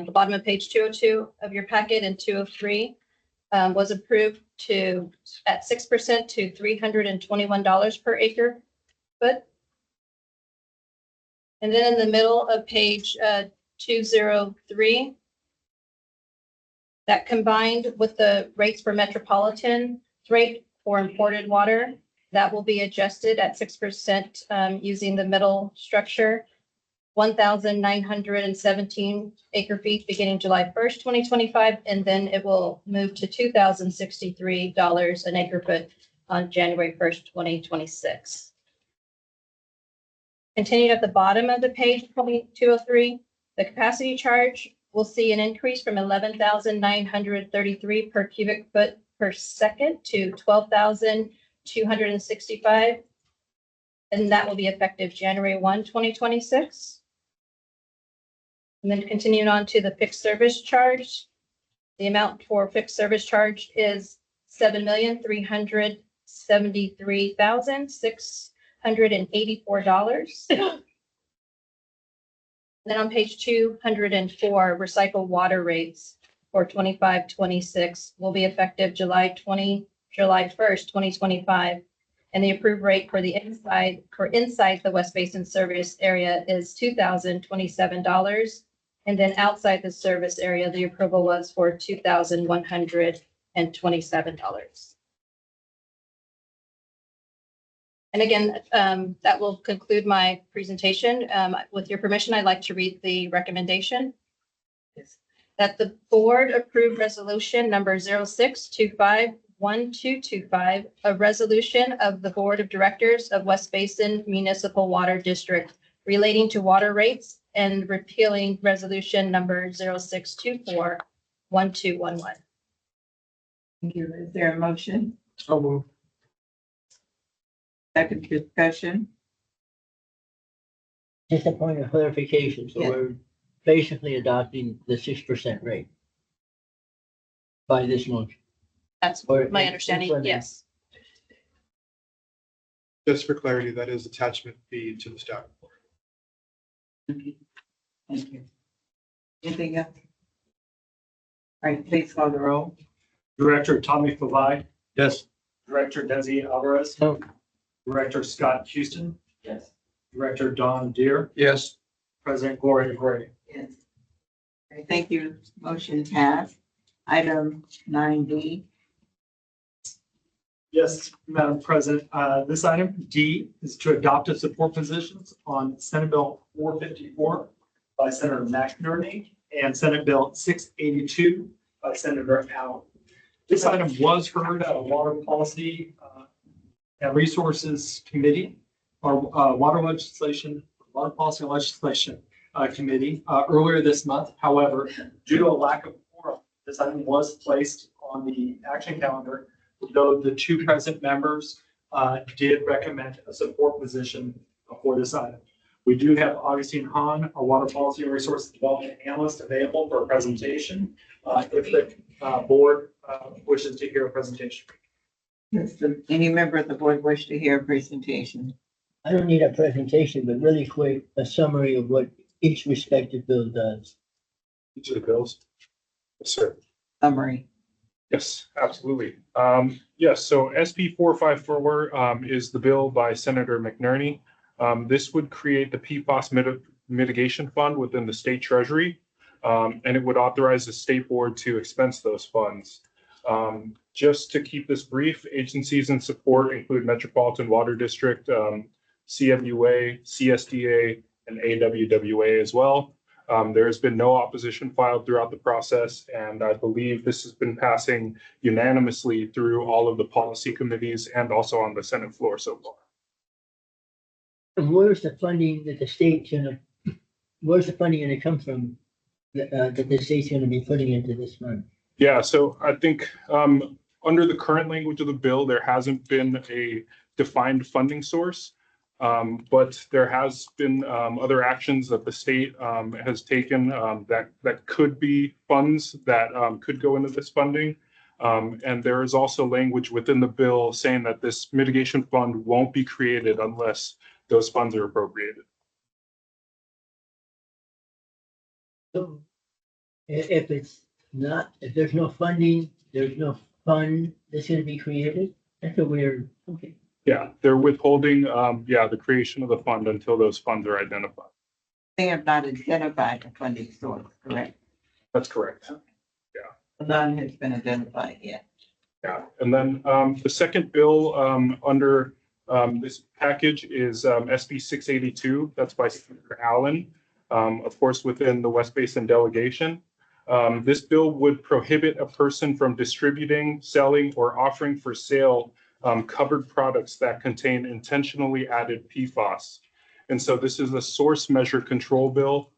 the bottom of page 202 of your packet, and 203 was approved at 6% to $321 per acre foot. And then in the middle of page 203, that combined with the rates for metropolitan rate for imported water, that will be adjusted at 6% using the middle structure, 1,917 acre feet beginning July 1st, 2025, and then it will move to $2,063 an acre foot on January 1st, 2026. Continuing at the bottom of the page, 203, the capacity charge will see an increase from 11,933 per cubic foot per second to 12,265. And that will be effective January 1, 2026. And then continuing on to the fixed service charge, the amount for fixed service charge is $7,373,684. Then on page 204, recycled water rates for 25-26 will be effective July 1st, 2025. And the approved rate for the inside the West Basin service area is $2,027. And then outside the service area, the approval was for $2,127. And again, that will conclude my presentation. With your permission, I'd like to read the recommendation. That the board approve resolution number 06251225, a resolution of the Board of Directors of West Basin Municipal Water District relating to water rates and repealing resolution number 06241211. Thank you. Is there a motion? So move. Second discussion? Just a point of clarification, so Yeah. we're basically adopting the 6% rate by this motion. That's Or- my understanding, yes. Just for clarity, that is attachment B to the staff report. Thank you. Anything else? All right, please call the roll. Director Tommy Favai, Yes. Director Desi Alvarez, No. Director Scott Houston, Yes. Director Don Deere, Yes. President Gloria Gray. Yes. All right, thank you. Motion passed. Item 9D. Yes, Madam President, this item D is to adopt a support positions on Senate Bill 454 by Senator McNerney and Senate Bill 682 by Senator Allen. This item was heard at a Water Policy and Resources Committee or Water Policy and Legislation Committee earlier this month. However, due to a lack of quorum, this item was placed on the action calendar, though the two present members did recommend a support position for this item. We do have Augustine Hahn, our Water Policy and Resource Development Analyst, available for a presentation if the board wishes to hear a presentation. Any member of the board wish to hear a presentation? I don't need a presentation, but really quick, a summary of what each respective bill does. Each of the bills? Yes, sir. Summary. Yes, absolutely. Yes, so SB 454 is the bill by Senator McNerney. This would create the PFAS mitigation fund within the state treasury, and it would authorize the state board to expense those funds. Just to keep this brief, agencies in support include Metropolitan Water District, CMUA, CSDA, and AWWA as well. There has been no opposition filed throughout the process, and I believe this has been passing unanimously through all of the policy committees and also on the Senate floor so far. And where's the funding that the state's where's the funding gonna come from that the state's gonna be putting into this fund? Yeah, so I think under the current language of the bill, there hasn't been a defined funding source. But there has been other actions that the state has taken that could be funds that could go into this funding. And there is also language within the bill saying that this mitigation fund won't be created unless those funds are appropriated. So if it's not, if there's no funding, there's no fund that's gonna be created? That's a weird, okay. Yeah, they're withholding, the creation of the fund until those funds are identified. They have not identified a funding source, correct? That's correct. None has been identified yet. Yeah, and then the second bill under this package is SB 682. That's by Senator Allen, of course, within the West Basin delegation. This bill would prohibit a person from distributing, selling, or offering for sale covered products that contain intentionally added PFAS. And so this is a source measure control bill.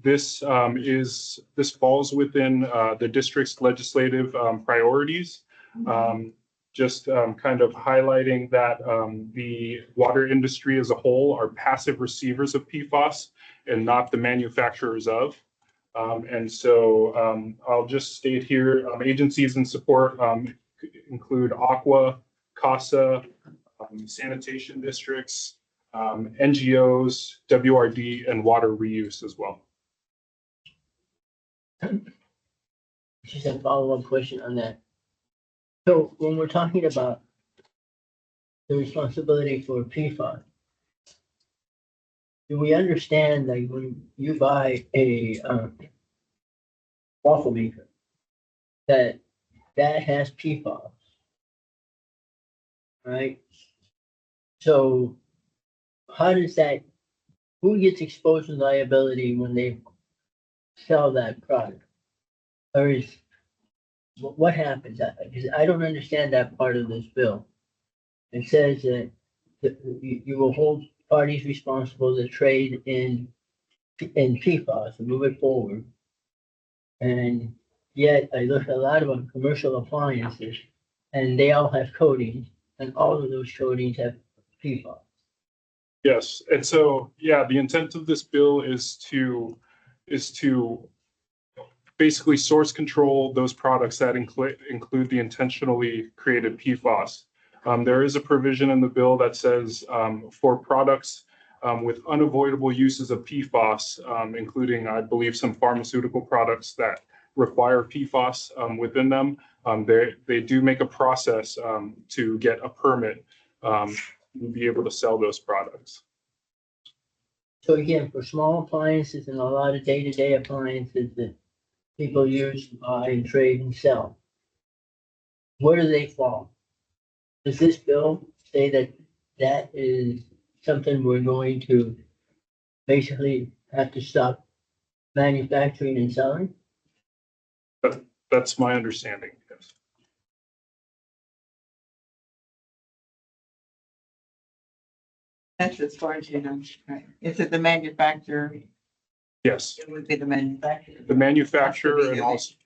This falls within the district's legislative priorities. Just kind of highlighting that the water industry as a whole are passive receivers of PFAS and not the manufacturers of. And so I'll just state here, agencies in support include Aqua, CASA, sanitation districts, NGOs, WRD, and water reuse as well. Just a follow-up question on that. So when we're talking about the responsibility for PFAS, do we understand that when you buy a waffle maker, that has PFAS, right? So how does that, who gets exposed to liability when they sell that product? Or is, what happens? Because I don't understand that part of this bill. It says that you will hold parties responsible to trade in PFAS and move it forward. And yet I look at a lot of them, commercial appliances, and they all have coatings, and all of those coatings have PFAS. Yes, and so, yeah, the intent of this bill is to basically source control those products that include the intentionally created PFAS. There is a provision in the bill that says for products with unavoidable uses of PFAS, including, I believe, some pharmaceutical products that require PFAS within them. They do make a process to get a permit to be able to sell those products. So again, for small appliances and a lot of day-to-day appliances that people use to buy and trade and sell, where do they fall? Does this bill say that that is something we're going to basically have to stop manufacturing and selling? That's my understanding, yes. That's as far as you know, right? Is it the manufacturer? Yes, It would be the manufacturer. the manufacturer and Has also, to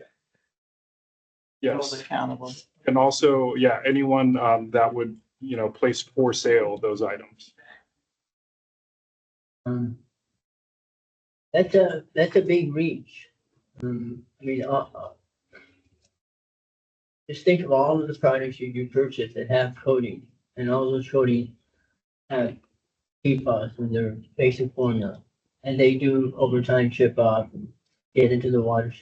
be held yes, accountable. and also, yeah, anyone that would, place for sale those items. That's a big reach. I mean, just think of all of the products you purchase that have coating, and all those coatings have PFAS in their basic formula, and they do over time chip off and get into the water,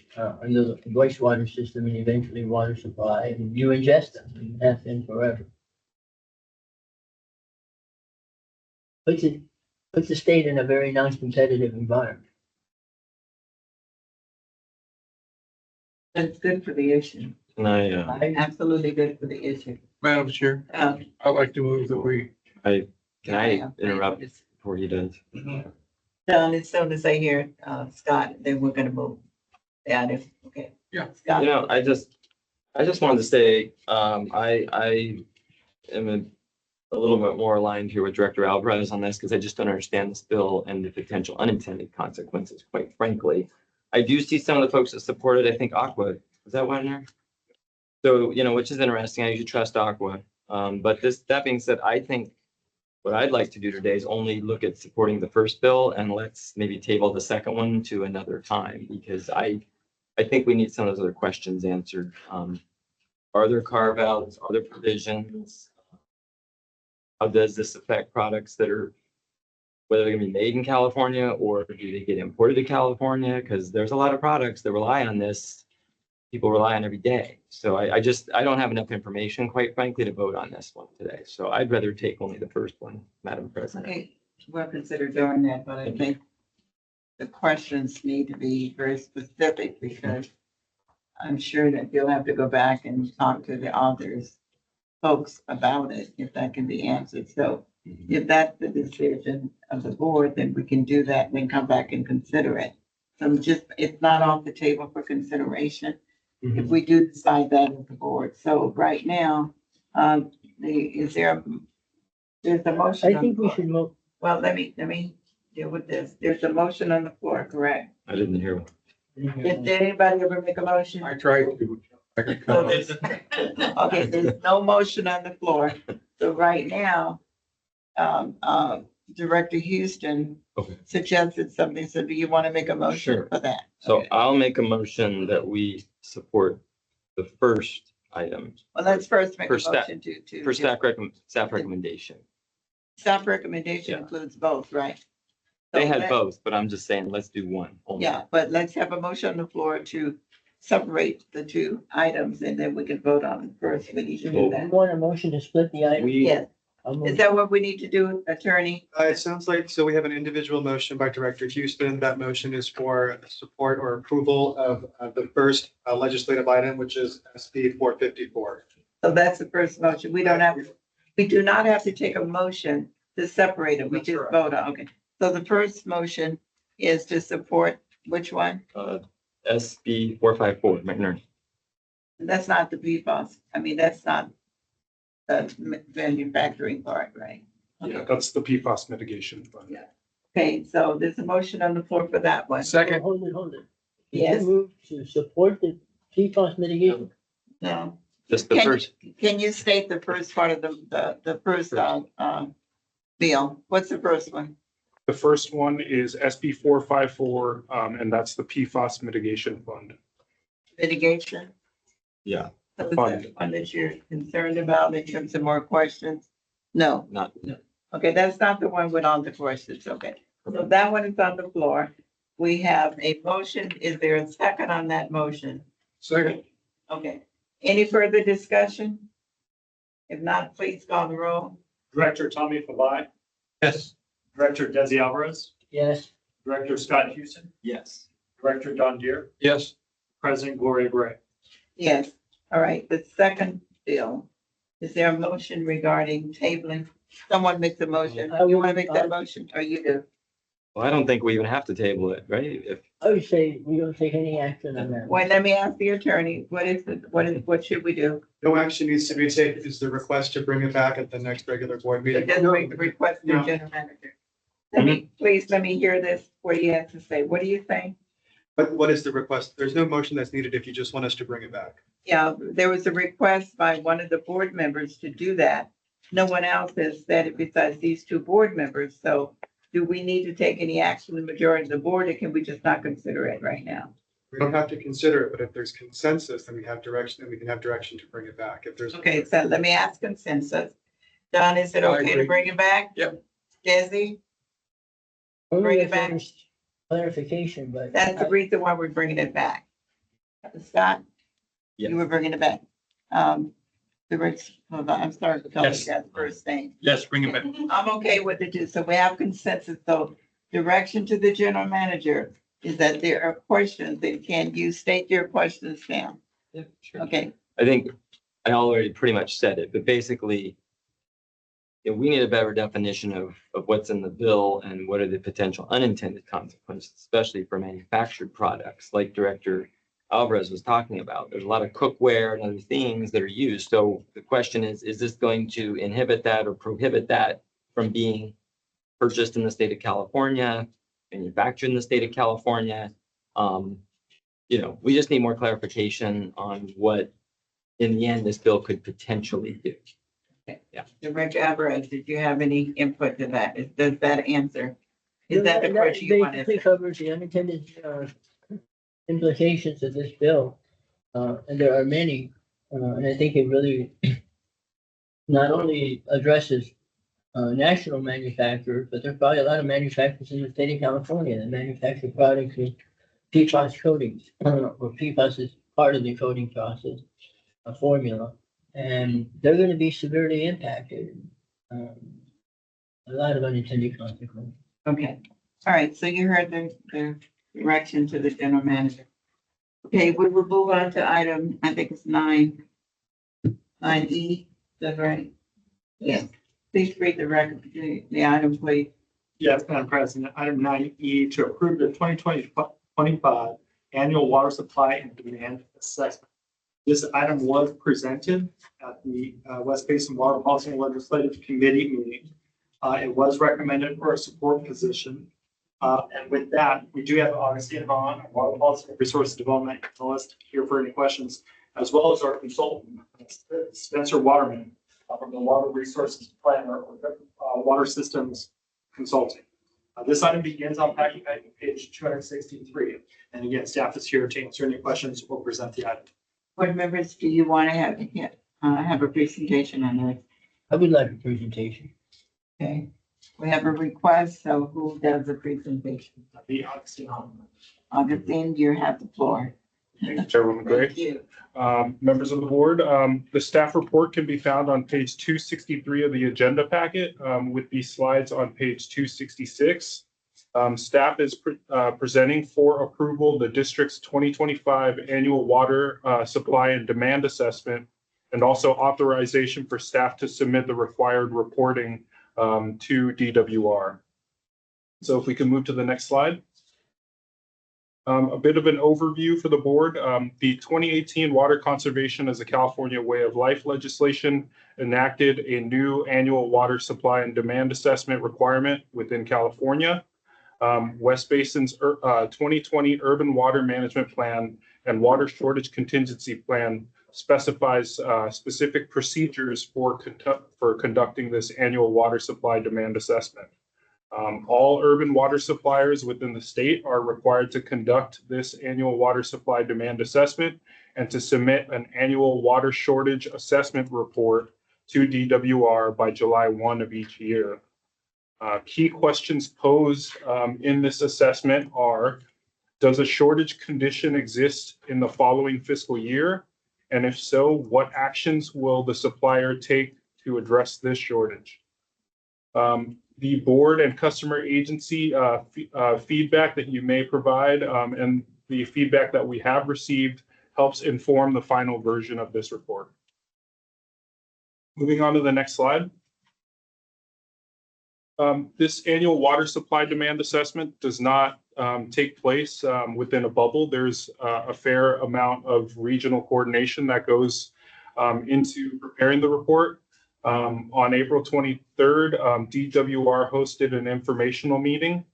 into the wastewater system, and eventually water supply, and you ingest them, and that's in forever. Puts the state in a very non-competitive environment. That's good for the issue. And Absolutely good for the issue. Madam Chair, I'd like to move that we. can I interrupt before he does? Done, as soon as I hear, Scott, then we're gonna move. Yeah, okay. Yeah. Scott. I just wanted to say, I am a little bit more aligned here with Director Alvarez on this because I just don't understand this bill and the potential unintended consequences, quite frankly. I do see some of the folks that support it. I think Aqua, is that one there? So, which is interesting. I usually trust Aqua. But that being said, I think what I'd like to do today is only look at supporting the first bill, and let's maybe table the second one to another time, because I think we need some of those other questions answered. Are there carve outs? Are there provisions? How does this affect products that are, whether they're gonna be made in California or do they get imported to California? Because there's a lot of products that rely on this. People rely on every day. So I don't have enough information, quite frankly, to vote on this one today. So I'd rather take only the first one, Madam President. Okay, we'll consider doing that, but I think the questions need to be very specific because I'm sure that you'll have to go back and talk to the authors, folks about it, if that can be answered. So if that's the decision of the board, then we can do that and then come back and consider it. So it's not off the table for consideration. If we do decide that as the board. So right now, there's a motion. I think we should move. Well, let me deal with this. There's a motion on the floor, correct? I didn't hear one. Did anybody ever make a motion? I tried to. I could So come. okay, there's no motion on the floor. So right now, Director Houston suggested something. So do you want to make a motion Sure. for that? So Okay. I'll make a motion that we support the first item Well, let's first make a For staff- motion to. for staff recommendation. Staff recommendation Yeah. includes both, right? They So had let- both, but I'm just saying, let's do one. only. Yeah, but let's have a motion on the floor to separate the two items and then we can vote on it first. We need to do You that. want a motion to split the item? Yes. I'll move. Is that what we need to do, attorney? It sounds like, so we have an individual motion by Director Houston. That motion is for support or approval of the first legislative item, which is SB 454. So that's the first motion. We do not have to take a motion to separate it. We That's just correct. vote on, okay. So the first motion is to support which one? SB 454, McNerney. That's not the PFAS. I mean, that's not the manufacturing part, right? Yeah, that's the PFAS mitigation fund. Yeah. Okay, so there's a motion on the floor for that one. Second. Hold it. Did Yes. you move to support the PFAS mitigation? No. Just the Can first, Can you state the first part of the first, bill? What's the first one? The first one is SB 454, and that's the PFAS mitigation fund. Mitigation? yeah, So is that the one that you're concerned about in terms of more questions? No, not, Okay, that's not the one with all the questions, okay. So that one is on the floor. We have a motion. Is there a second on that motion? Second. Okay. Any further discussion? If not, please call the roll. Director Tommy Fabai, Yes. Director Desi Alvarez, Yes, Director Scott Houston, Yes. Director Don Deere, Yes. President Gloria Gray. Yes. All right, the second bill. Is there a motion regarding tabling? Someone make the motion. I You will- want to make that motion or you do? Well, I don't think we even have to table it, right? If, I would say we don't take any action on that. Well, let me ask the attorney, what should we do? No action needs to be taken. Is the request to bring it back at the next regular board meeting? Just request the No. general manager. Let me hear this, what he has to say. What do you think? But what is the request? There's no motion that's needed if you just want us to bring it back. Yeah, there was a request by one of the board members to do that. No one else has said it besides these two board members. So do we need to take any action, the majority of the board, or can we just not consider it right now? We don't have to consider it, but if there's consensus, then we have direction, then we can have direction to bring it back. If there's. Okay, so let me ask consensus. Don, is it I okay to agree. bring it back? Yep. Desi, Only bring it if back. there's clarification, but. That's the reason why we're bringing it back. Scott, yes. you were bringing it back. Hold on, I'm sorry to call you guys first name. Yes, bring it back. I'm okay with it too. So we have consensus. So direction to the general manager is that there are questions and can you state your questions now? Yeah, sure. Okay, I think I already pretty much said it, but basically, we need a better definition of what's in the bill and what are the potential unintended consequences, especially for manufactured products like Director Alvarez was talking about. There's a lot of cookware and other things that are used. So the question is this going to inhibit that or prohibit that from being purchased in the state of California, manufactured in the state of California? We just need more clarification on what, in the end, this bill could potentially do. Yeah. Director Alvarez, did you have any input to that? Does that answer? Is that the question you wanted? Basically covers the unintended implications of this bill. And there are many, and I think it really not only addresses national manufacturers, but there's probably a lot of manufacturers in the state of California that manufacture products with PFAS coatings, or PFAS is part of the coating process, a formula, and they're going to be severely impacted. A lot of unintended consequences. Okay, all right, so you heard the direction to the general manager. Okay, we will move on to item, I think it's 9E, is that right? Yes, please read the record, the item, please. Yes, Madam President, item 9E to approve the 2025 annual water supply and demand assessment. This item was presented at the West Basin Water Policy and Legislative Committee meeting. It was recommended for a support position. And with that, we do have Augustine Vaughn, our Water Policy and Resource Development Analyst, here for any questions, as well as our consultant, Spencer Waterman, from the Water Resources Planner or Water Systems Consulting. This item begins on page 263. And again, staff is here to answer any questions or present the item. Board members, do you want to have a presentation on this? I would like a presentation. Okay, we have a request, so who does the presentation? The Augustine. Augustine, you have the floor. Thank you, Chairwoman Gray. Thank you. Members of the board, the staff report can be found on page 263 of the agenda packet, with these slides on page 266. Staff is presenting for approval the district's 2025 annual water supply and demand assessment, and also authorization for staff to submit the required reporting to DWR. So if we can move to the next slide. A bit of an overview for the board. The 2018 Water Conservation as a California Way of Life legislation enacted a new annual water supply and demand assessment requirement within California. West Basin's 2020 Urban Water Management Plan and Water Shortage Contingency Plan specifies specific procedures for conducting this annual water supply demand assessment. All urban water suppliers within the state are required to conduct this annual water supply demand assessment and to submit an annual water shortage assessment report to DWR by July 1 of each year. Key questions posed in this assessment are, does a shortage condition exist in the following fiscal year? And if so, what actions will the supplier take to address this shortage? The board and customer agency feedback that you may provide and the feedback that we have received helps inform the final version of this report. Moving on to the next slide. This annual water supply demand assessment does not take place within a bubble. There's a fair amount of regional coordination that goes into preparing the report. On April 23rd, DWR hosted an informational meeting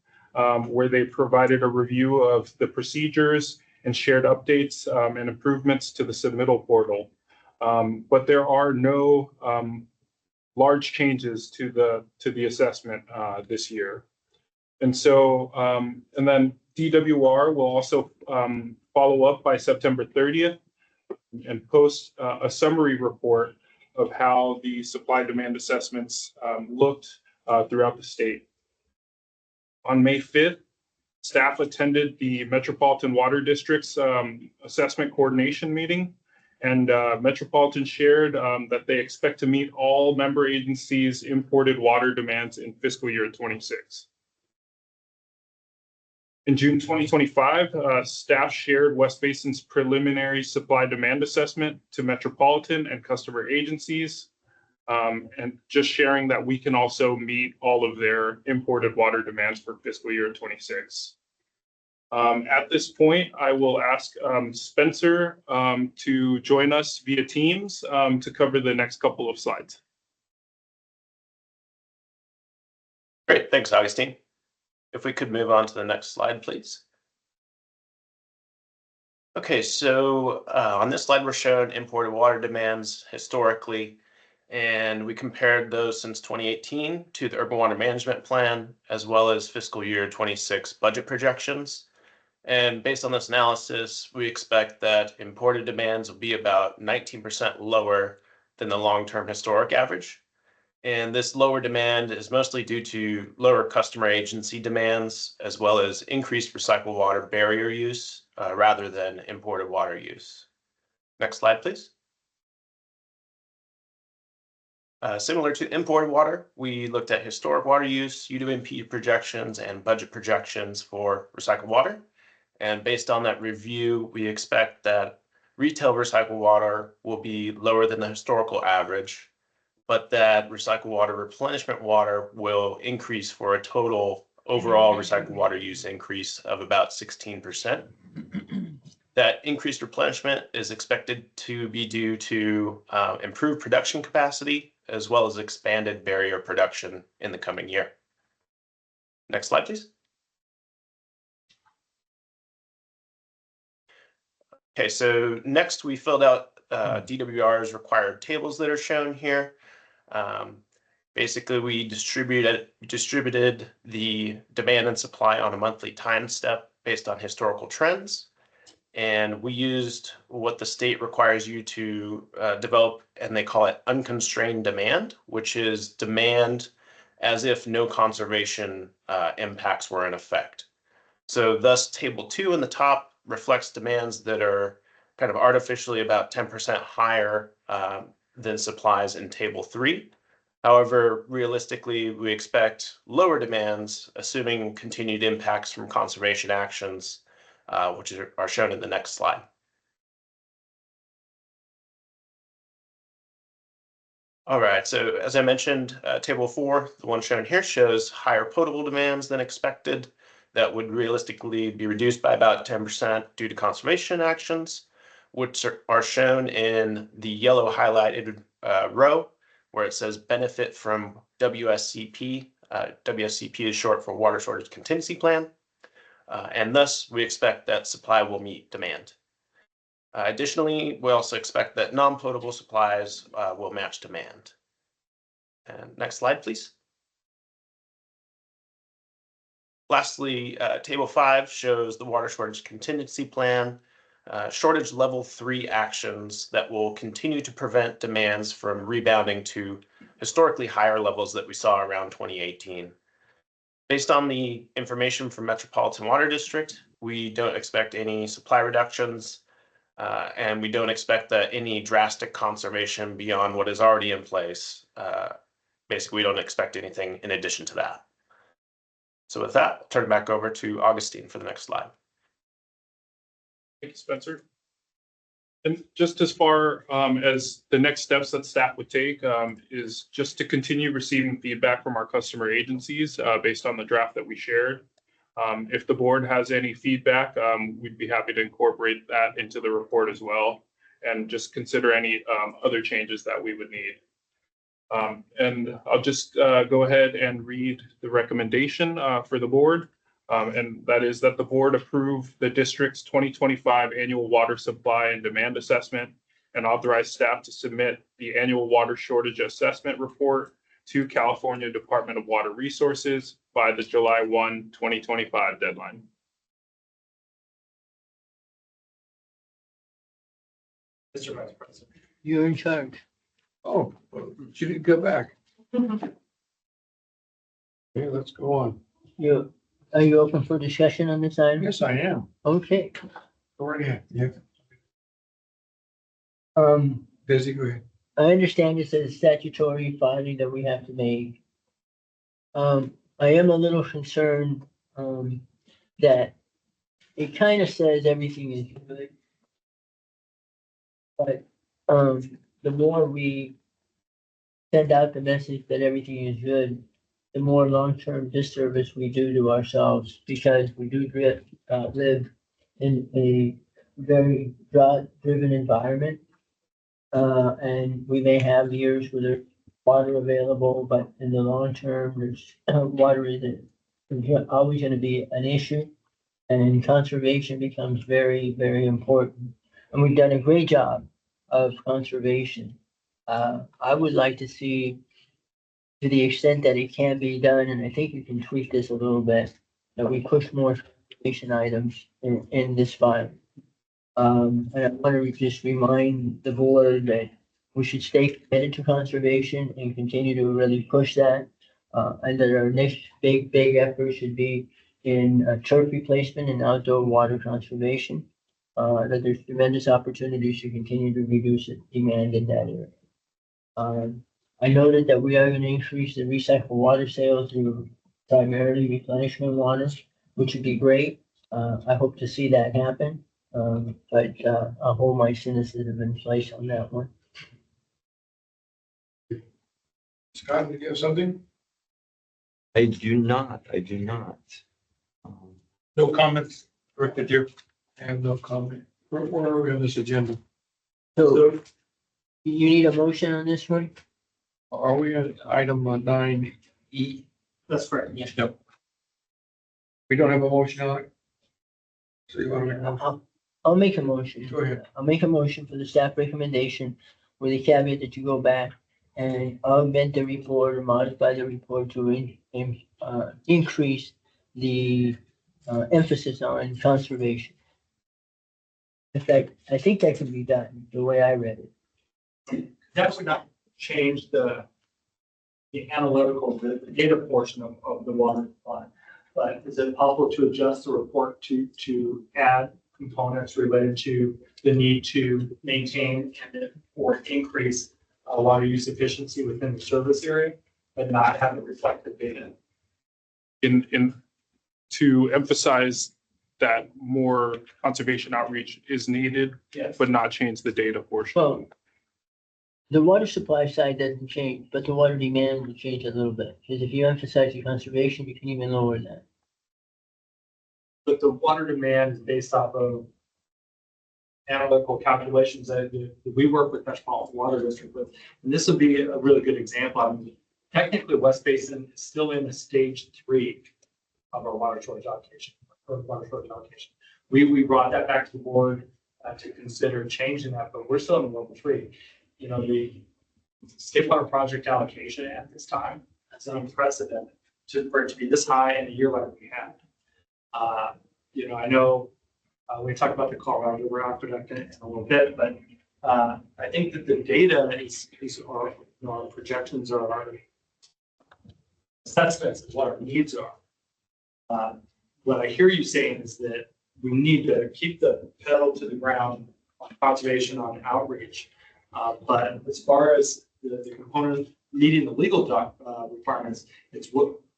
where they provided a review of the procedures and shared updates and improvements to the submittal portal. But there are no large changes to the assessment this year. And so, and then DWR will also follow up by September 30th and post a summary report of how the supply demand assessments looked throughout the state. On May 5th, staff attended the Metropolitan Water District's assessment coordination meeting. And Metropolitan shared that they expect to meet all member agencies' imported water demands in fiscal year 26. In June 2025, staff shared West Basin's preliminary supply demand assessment to Metropolitan and customer agencies, and just sharing that we can also meet all of their imported water demands for fiscal year 26. At this point, I will ask Spencer to join us via Teams to cover the next couple of slides. Great, thanks, Augustine. If we could move on to the next slide, please. Okay, so on this slide, we're showing imported water demands historically, and we compared those since 2018 to the Urban Water Management Plan, as well as fiscal year 26 budget projections. And based on this analysis, we expect that imported demands will be about 19% lower than the long-term historic average. And this lower demand is mostly due to lower customer agency demands, as well as increased recycled water barrier use rather than imported water use. Next slide, please. Similar to imported water, we looked at historic water use, UWMP projections, and budget projections for recycled water. And based on that review, we expect that retail recycled water will be lower than the historical average, but that recycled water replenishment water will increase for a total overall recycled water use increase of about 16%. That increased replenishment is expected to be due to improved production capacity, as well as expanded barrier production in the coming year. Next slide, please. Okay, so next we filled out DWR's required tables that are shown here. Basically, we distributed the demand and supply on a monthly time step based on historical trends. And we used what the state requires you to develop, and they call it unconstrained demand, which is demand as if no conservation impacts were in effect. So thus, table 2 in the top reflects demands that are kind of artificially about 10% higher than supplies in table 3. However, realistically, we expect lower demands, assuming continued impacts from conservation actions, which are shown in the next slide. All right, so as I mentioned, table 4, the one shown here, shows higher potable demands than expected. That would realistically be reduced by about 10% due to conservation actions, which are shown in the yellow highlighted row, where it says benefit from WSCP. WSCP is short for Water Shortage Contingency Plan. And thus, we expect that supply will meet demand. Additionally, we also expect that non-potable supplies will match demand. And next slide, please. Lastly, table 5 shows the Water Shortage Contingency Plan, shortage level 3 actions that will continue to prevent demands from rebounding to historically higher levels that we saw around 2018. Based on the information from Metropolitan Water District, we don't expect any supply reductions. And we don't expect that any drastic conservation beyond what is already in place. Basically, we don't expect anything in addition to that. So with that, I'll turn it back over to Augustine for the next slide. Thank you, Spencer. And just as far as the next steps that staff would take is just to continue receiving feedback from our customer agencies based on the draft that we shared. If the board has any feedback, we'd be happy to incorporate that into the report as well, and just consider any other changes that we would need. And I'll just go ahead and read the recommendation for the board. And that is that the board approve the district's 2025 annual water supply and demand assessment and authorize staff to submit the annual water shortage assessment report to California Department of Water Resources by the July 1, 2025 deadline. Mr. Vice President. You're in charge. Oh, she didn't come back. Okay, let's go on. Are you open for discussion on this item? Yes, I am. Okay. Go right ahead. Yeah, Um, busy, go ahead. I understand it's a statutory filing that we have to make. I am a little concerned, that it kind of says everything is good. But, the more we send out the message that everything is good, the more long-term disservice we do to ourselves, because we do live in a very drought-driven environment. And we may have years where there's water available, but in the long term, there's water isn't always going to be an issue, and conservation becomes very, very important. And we've done a great job of conservation. I would like to see, to the extent that it can be done, and I think you can tweak this a little bit, that we push more conservation items in this file. And I want to just remind the board that we should stay committed to conservation and continue to really push that. And that our next big effort should be in turf replacement and outdoor water conservation. That there's tremendous opportunities to continue to reduce the demand in that area. I noted that we are going to increase the recycled water sales through primarily replenishment water, which would be great. I hope to see that happen. But I'll hold my cynicism in place on that one. Scott, did you have something? I do not. No comments directed here. I have no comment. Where are we on this agenda? So you need a motion on this one? Are we at item 9E? That's correct. Yes. Yep. We don't have a motion on it? So you want to make a motion? I'll make a motion. Go ahead. I'll make a motion for the staff recommendation with the caveat that you go back and augment the report or modify the report to increase the emphasis on conservation. In fact, I think that can be done the way I read it. That would not change the analytical, the data portion of the water supply. But is it possible to adjust the report to add components related to the need to maintain or increase water use efficiency within the service area, but not have it reflect the data? To emphasize that more conservation outreach is needed, Yes. but not change the data portion. Well, the water supply side doesn't change, but the water demand will change a little bit. Because if you emphasize the conservation, you can even lower that. But the water demand is based off of analytical calculations that we work with Metropolitan Water District with. And this would be a really good example. I mean, technically, West Basin is still in a stage 3 of our water shortage allocation. We brought that back to the board to consider changing that, but we're still in level 3. You know, the state water project allocation at this time is unprecedented for it to be this high in a year like we had. You know, I know we talked about the Colorado River Aqueduct in a little bit, but I think that the data is our projections are our assessments of what our needs are. What I hear you saying is that we need to keep the pedal to the ground on conservation, on outreach. But as far as the component meeting the legal requirements, it's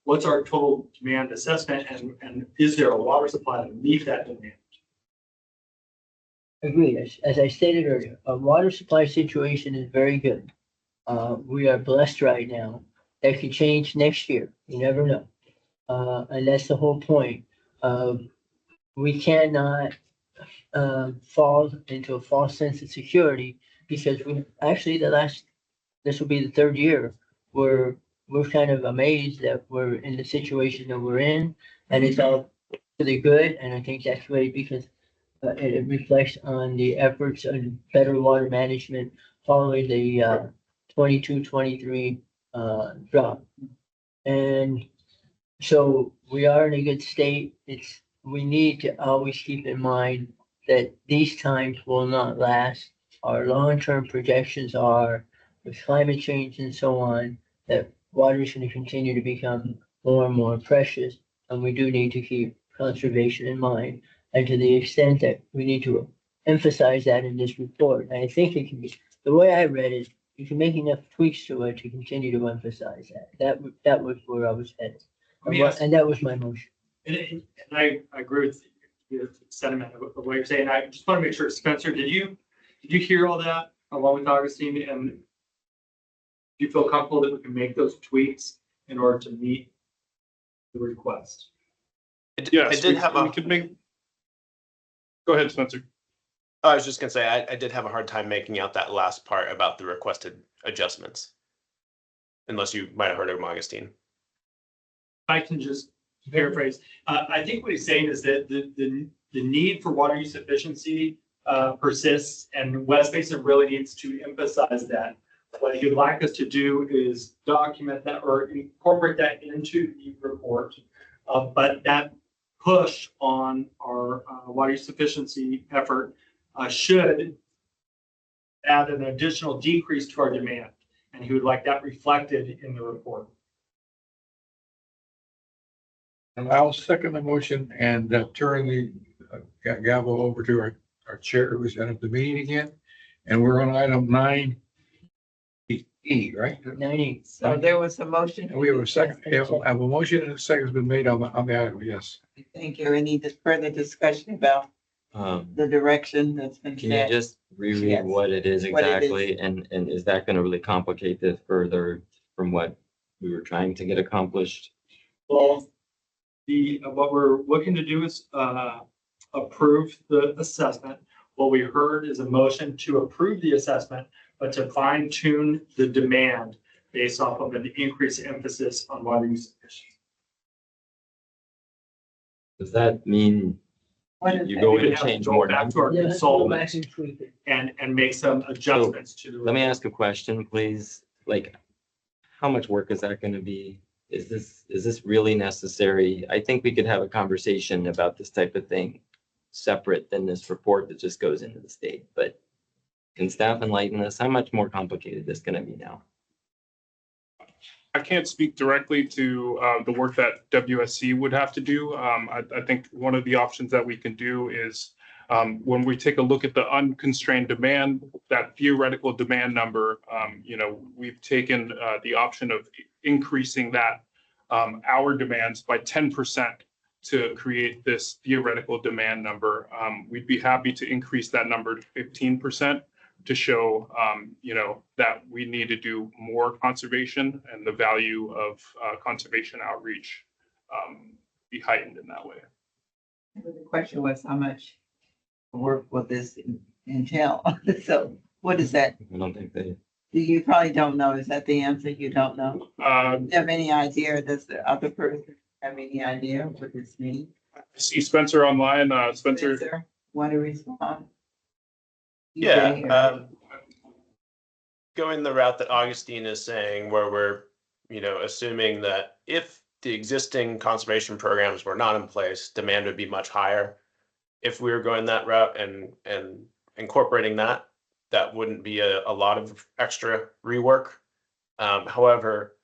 what's our total demand assessment, and is there a water supply to meet that demand? Agreed. As I stated earlier, our water supply situation is very good. We are blessed right now. That could change next year. You never know. And that's the whole point. We cannot fall into a false sense of security because we actually this will be the third year where we're kind of amazed that we're in the situation that we're in, and it's all really good. And I think that's great because it reflects on the efforts of better water management following the 22-23 drought. And so we are in a good state. We need to always keep in mind that these times will not last. Our long-term projections are with climate change and so on, that water is going to continue to become more and more precious. And we do need to keep conservation in mind. And to the extent that we need to emphasize that in this report, and I think it can be, the way I read it, you can make enough tweaks to it to continue to emphasize that. That was where I was headed. And that was my motion. And I agree with your sentiment of what you're saying. I just want to make sure, Spencer, did you hear all that along with Augustine? And do you feel comfortable that we can make those tweaks in order to meet the request? Yes, I did have we could make. Go ahead, Spencer. I was just gonna say, I did have a hard time making out that last part about the requested adjustments. Unless you might have heard of Augustine. I can just paraphrase. I think what he's saying is that the need for water use efficiency persists, and West Basin really needs to emphasize that. What he'd like us to do is document that or incorporate that into the report. But that push on our water use efficiency effort should add an additional decrease to our demand. And he would like that reflected in the report. And I'll second the motion and turn the gavel over to our chair who's heading up the meeting again. And we're on item 9E, right? 9E. So there was a motion. And we have a second, I have a motion and a second has been made on the item, yes. Thank you. Any further discussion about the direction that's been Can you set? just reread Yes. what it is What it is. exactly? And is that going to really complicate this further from what we were trying to get accomplished? Well, what we're looking to do is approve the assessment. What we heard is a motion to approve the assessment, but to fine tune the demand based off of an increased emphasis on water use efficiency. Does that mean What is you that? go We in would and have to change go more? back to our Yeah, let's go consultant back and tweak it. and make some adjustments to the. Let me ask a question, please. Like, how much work is that going to be? Is this really necessary? I think we could have a conversation about this type of thing separate than this report that just goes into the state. But can staff enlighten us? How much more complicated this going to be now? I can't speak directly to the work that WSC would have to do. I think one of the options that we can do is when we take a look at the unconstrained demand, that theoretical demand number, we've taken the option of increasing that our demands by 10% to create this theoretical demand number. We'd be happy to increase that number to 15%. To show, that we need to do more conservation and the value of conservation outreach be heightened in that way. The question was how much work will this entail? So what is that? I don't think they. You probably don't know. Is that the answer? You don't know? Do you have any idea? Does the other person have any idea what this means? I see Spencer online. Spencer. Want to respond? Yeah, going the route that Augustine is saying, where we're, assuming that if the existing conservation programs were not in place, demand would be much higher. If we were going that route and incorporating that, that wouldn't be a lot of extra rework. However,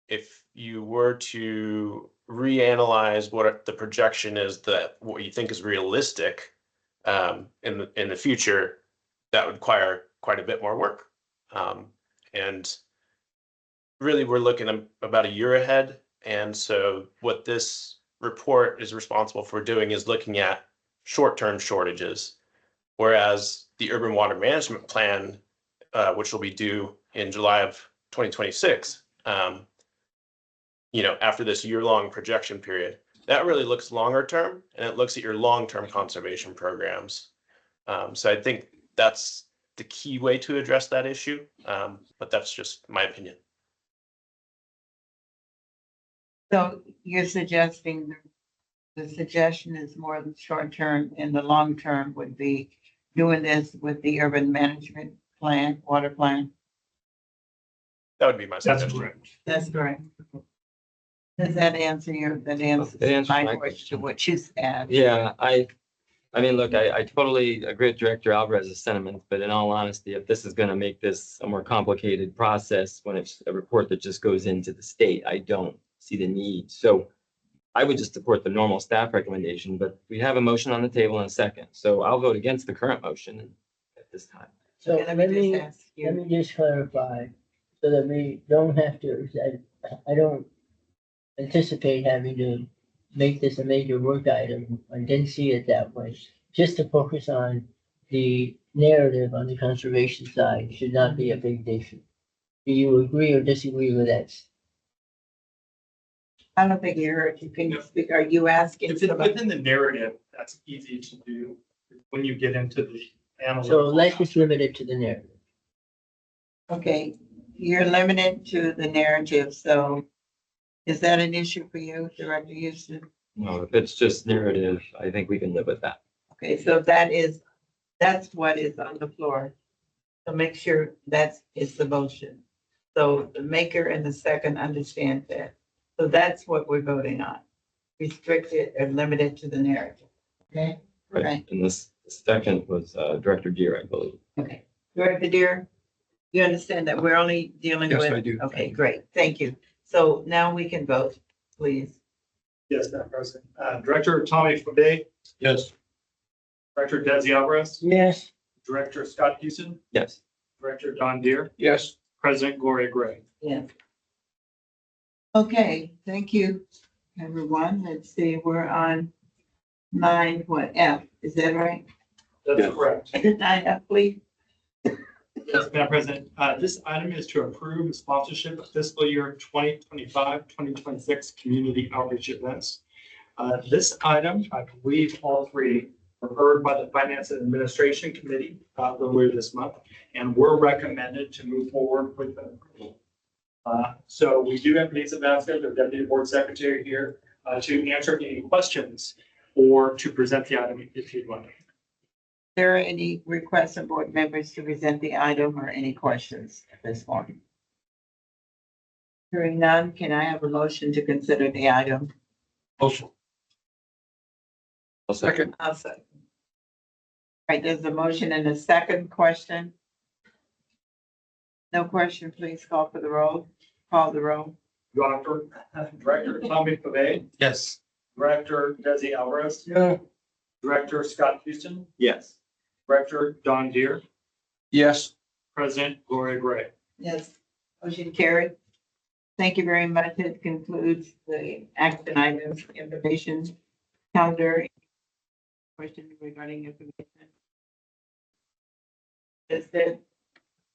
if you were to reanalyze what the projection is, that what you think is realistic in the future, that would require quite a bit more work. And really, we're looking about a year ahead. And so what this report is responsible for doing is looking at short-term shortages, whereas the urban water management plan, which will be due in July of 2026, after this year-long projection period, that really looks longer term, and it looks at your long-term conservation programs. So I think that's the key way to address that issue, but that's just my opinion. So you're suggesting the suggestion is more the short term, and the long term would be doing this with the urban management plan, water plan? That would be my suggestion. That's correct. Does that answer It answers my my question, what you said? Yeah, I mean, look, I totally agree with Director Alvarez's sentiments, but in all honesty, if this is gonna make this a more complicated process when it's a report that just goes into the state, I don't see the need. So I would just support the normal staff recommendation, but we have a motion on the table in a second, so I'll vote against the current motion at this time. So Okay, let me just ask you. let me just clarify, so that we don't have to, I don't anticipate having to make this a major work item. I didn't see it that way. Just to focus on the narrative on the conservation side should not be a big issue. Do you agree or disagree with that? I don't think you heard, you can speak, are you asking? If it's within the narrative, that's easy to do. When you get into the So analytical. let's just limit it to the narrative. Okay, you're limited to the narrative, so is that an issue for you, Director Houston? No, if it's just narrative, I think we can live with that. Okay, so that's what is on the floor. So make sure that is the motion. So the maker and the second understand that. So that's what we're voting on. Restricted and limited to the narrative. Okay? Right, and this second was Director Deere, I believe. Okay. Director Deere, you understand that we're only dealing with? Yes, I do. Okay, great. Thank you. So now we can vote, please. Yes, Madam President. Director Tommy Fabay, Yes. Director Desi Alvarez, Yes. Director Scott Houston, Yes. Director Don Deere, Yes. President Gloria Gray. Yes. Okay, thank you, everyone. Let's see, we're on 9, is that right? That's correct. 9F, please. Yes, Madam President, this item is to approve the sponsorship of fiscal year 2025-2026 community outreach events. This item, I believe all three were heard by the Finance and Administration Committee earlier this month, and were recommended to move forward with the approval. So we do have Lisa Vasquez, the Deputy Board Secretary here, to answer any questions or to present the item if you'd like. There are any requests of board members to present the item or any questions at this morning? Hearing none, can I have a motion to consider the item? Motion. I'll second. I'll second. All right, there's a motion and a second question. No question, please call for the roll. Call the roll. Director Tommy Fabay, Yes. Director Desi Alvarez, No. Director Scott Houston, Yes. Director Don Deere, Yes. President Gloria Gray. Yes, motion carried. Thank you very much. It concludes the action items, information calendar. Question regarding information. Is that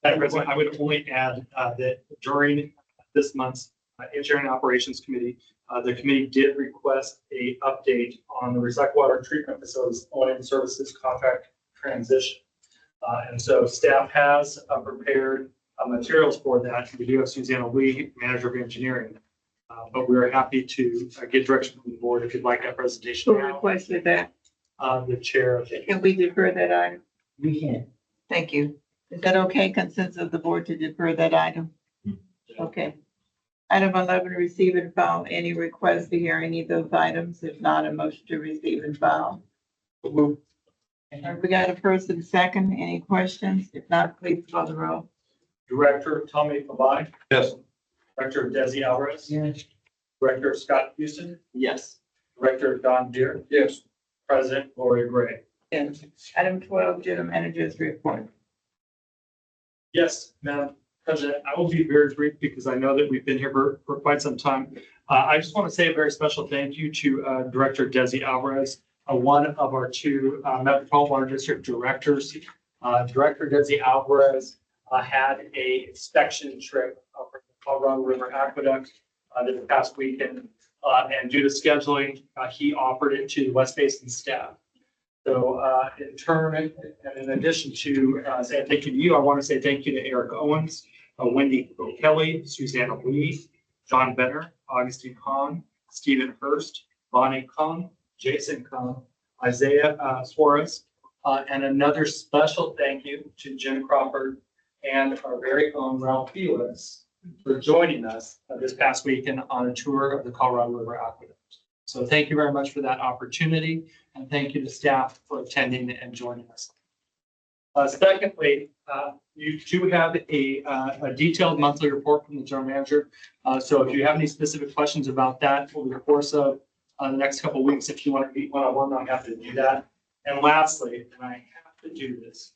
Madam President, I would only add that during this month's Engineering Operations Committee, the committee did request a update on the recycled water treatment facilities O&M services contract transition. And so staff has prepared materials for that. We do have Susanna Lee, Manager of Engineering. But we are happy to get direction from the board if you'd like that presentation. who now. requested that? The chair. Can we defer that item? We can. Thank you. Is that okay, consensus of the board to defer that item? Okay. Item 11, receive and file any requests to hear any of those items. If not, a motion to receive and file. We got a first and second. Any questions? If not, please call the roll. Director Tommy Fabay, Yes. Director Desi Alvarez, Yes. Director Scott Houston, Yes. Director Don Deere, Yes. President Lori Gray. And item 12, general manager's report. Yes, Madam President, I will be very brief because I know that we've been here for quite some time. I just want to say a very special thank you to Director Desi Alvarez, one of our two Metropolitan Water District directors. Director Desi Alvarez had a inspection trip for the Colorado River Aqueduct this past weekend. And due to scheduling, he offered it to the West Basin staff. So in turn, and in addition to saying thank you to you, I want to say thank you to Eric Owens, Wendy Kelly, Susanna Lee, John Benner, Augustine Hahn, Stephen Hurst, Bonnie Kong, Jason Kong, Isaiah Suarez, and another special thank you to Jim Crawford and our very own Ralph Felix for joining us this past weekend on a tour of the Colorado River Aqueduct. So thank you very much for that opportunity, and thank you to staff for attending and joining us. Secondly, you do have a detailed monthly report from the general manager. So if you have any specific questions about that over the course of the next couple of weeks, if you want to meet one-on-one, I have to do that. And lastly, and I have to do this,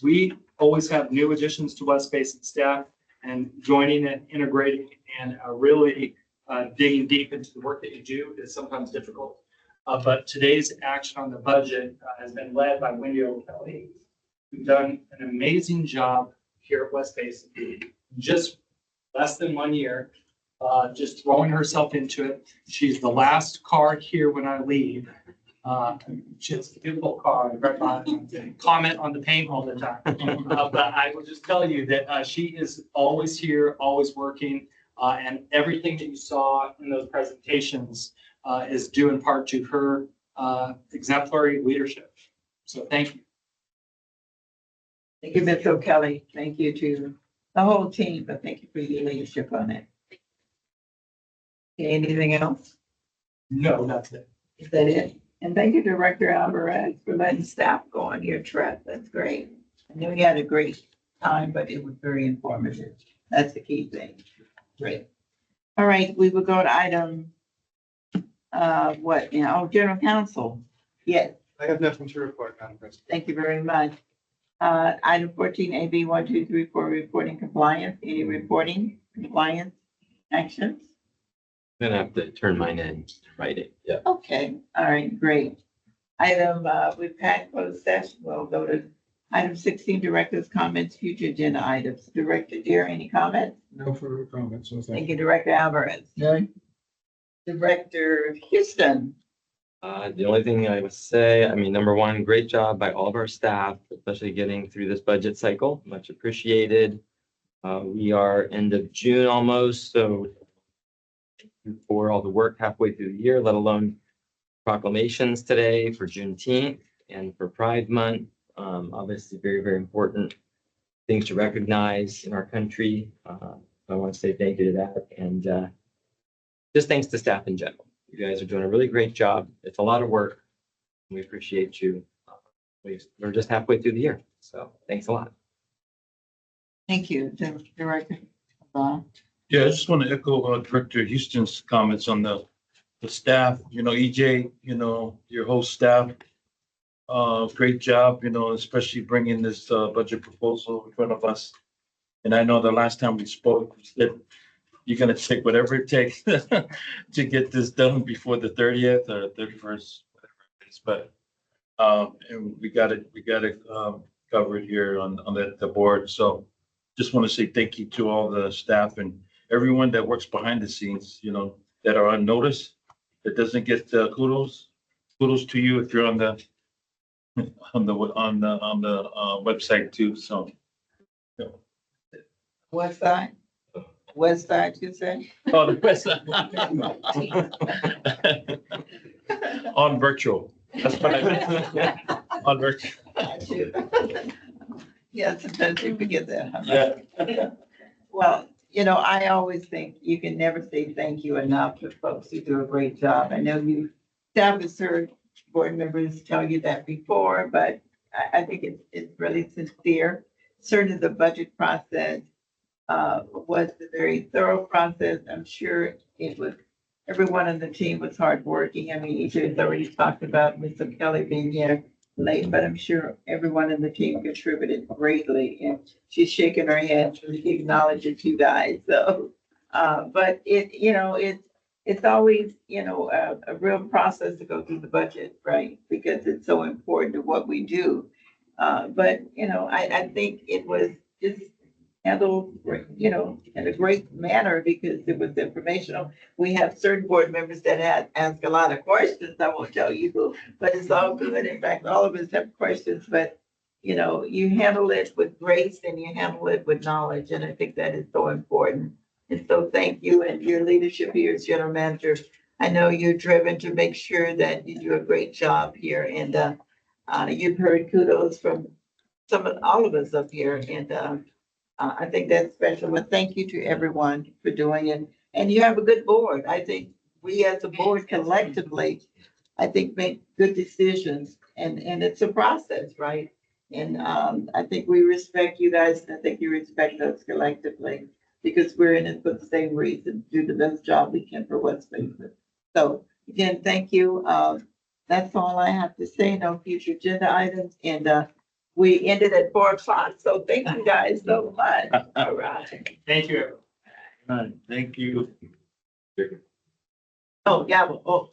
we always have new additions to West Basin staff, and joining and integrating and really digging deep into the work that you do is sometimes difficult. But today's action on the budget has been led by Wendy O'Kelly, who's done an amazing job here at West Basin. Just less than 1 year, just throwing herself into it. She's the last car here when I leave. She's a beautiful car. Comment on the paint all the time. But I will just tell you that she is always here, always working. And everything that you saw in those presentations is due in part to her exemplary leadership. So thank you. Thank you, Ms. O'Kelly. Thank you to the whole team, but thank you for your leadership on it. Okay, anything else? No, that's it. Is that it? And thank you, Director Alvarez, for letting staff go on your trip. That's great. I know you had a great time, but it was very informative. That's the key thing. Great. All right, we will go to item, general counsel. Yes, I have nothing to report, Madam President. thank you very much. Item 14, AB 1234, reporting compliance. Any reporting compliance actions? I'm gonna have to turn mine in to write it. Yeah. Okay, all right, great. Item, we've had closed session. We'll go to item 16, director's comments, future agenda items. Director Deere, any comments? No further comments. So Thank you, Director Alvarez. None? Director Houston. The only thing I would say, I mean, number one, great job by all of our staff, especially getting through this budget cycle. Much appreciated. We are end of June almost, so for all the work halfway through the year, let alone proclamations today for Juneteenth and for Pride Month. Obviously, very, very important things to recognize in our country. I want to say thank you to that, and just thanks to staff in general. You guys are doing a really great job. It's a lot of work. We appreciate you. We're just halfway through the year, so thanks a lot. Thank you, Director. Yeah, I just want to echo Director Houston's comments on the staff, EJ, your whole staff. Great job, especially bringing this budget proposal in front of us. And I know the last time we spoke, you said you're gonna take whatever it takes to get this done before the 30th or 31st, whatever it is. But and we got it covered here on the board. So just want to say thank you to all the staff and everyone that works behind the scenes, that are on notice, that doesn't get kudos. Kudos to you if you're on the website too. So. West side? West side, you say? Oh, the west side. On virtual. That's what I meant. On virtual. Yeah, sometimes you forget that. Huh? Yeah. Well, I always think you can never say thank you enough to folks who do a great job. I know staff has heard board members tell you that before, but I think it's really sincere. Certainly the budget process was a very thorough process. I'm sure it was, everyone on the team was hardworking. I mean, each has already talked about Mr. Kelly being here late, but I'm sure everyone in the team contributed greatly. And she's shaking her head to acknowledge it, you guys. So, but it's always, a real process to go through the budget, right? Because it's so important to what we do. But, I think it was just handled, in a great manner because it was informational. We have certain board members that had asked a lot of questions. I won't tell you who, but it's all good. In fact, all of us have questions, but you handle it with grace and you handle it with knowledge. And I think that is so important. And so thank you and your leadership here as general manager. I know you're driven to make sure that you do a great job here. And you've heard kudos from all of us up here. And I think that's special. But thank you to everyone for doing it. And you have a good board. I think we as a board collectively, I think make good decisions and it's a process, right? And I think we respect you guys and I think you respect us collectively because we're in it for the same reason, do the best job we can for West Basin. So again, thank you. That's all I have to say. No future agenda items. And we ended at 4:00. So thank you guys so much. All right. Thank you. Thank you. Oh, yeah. Oh.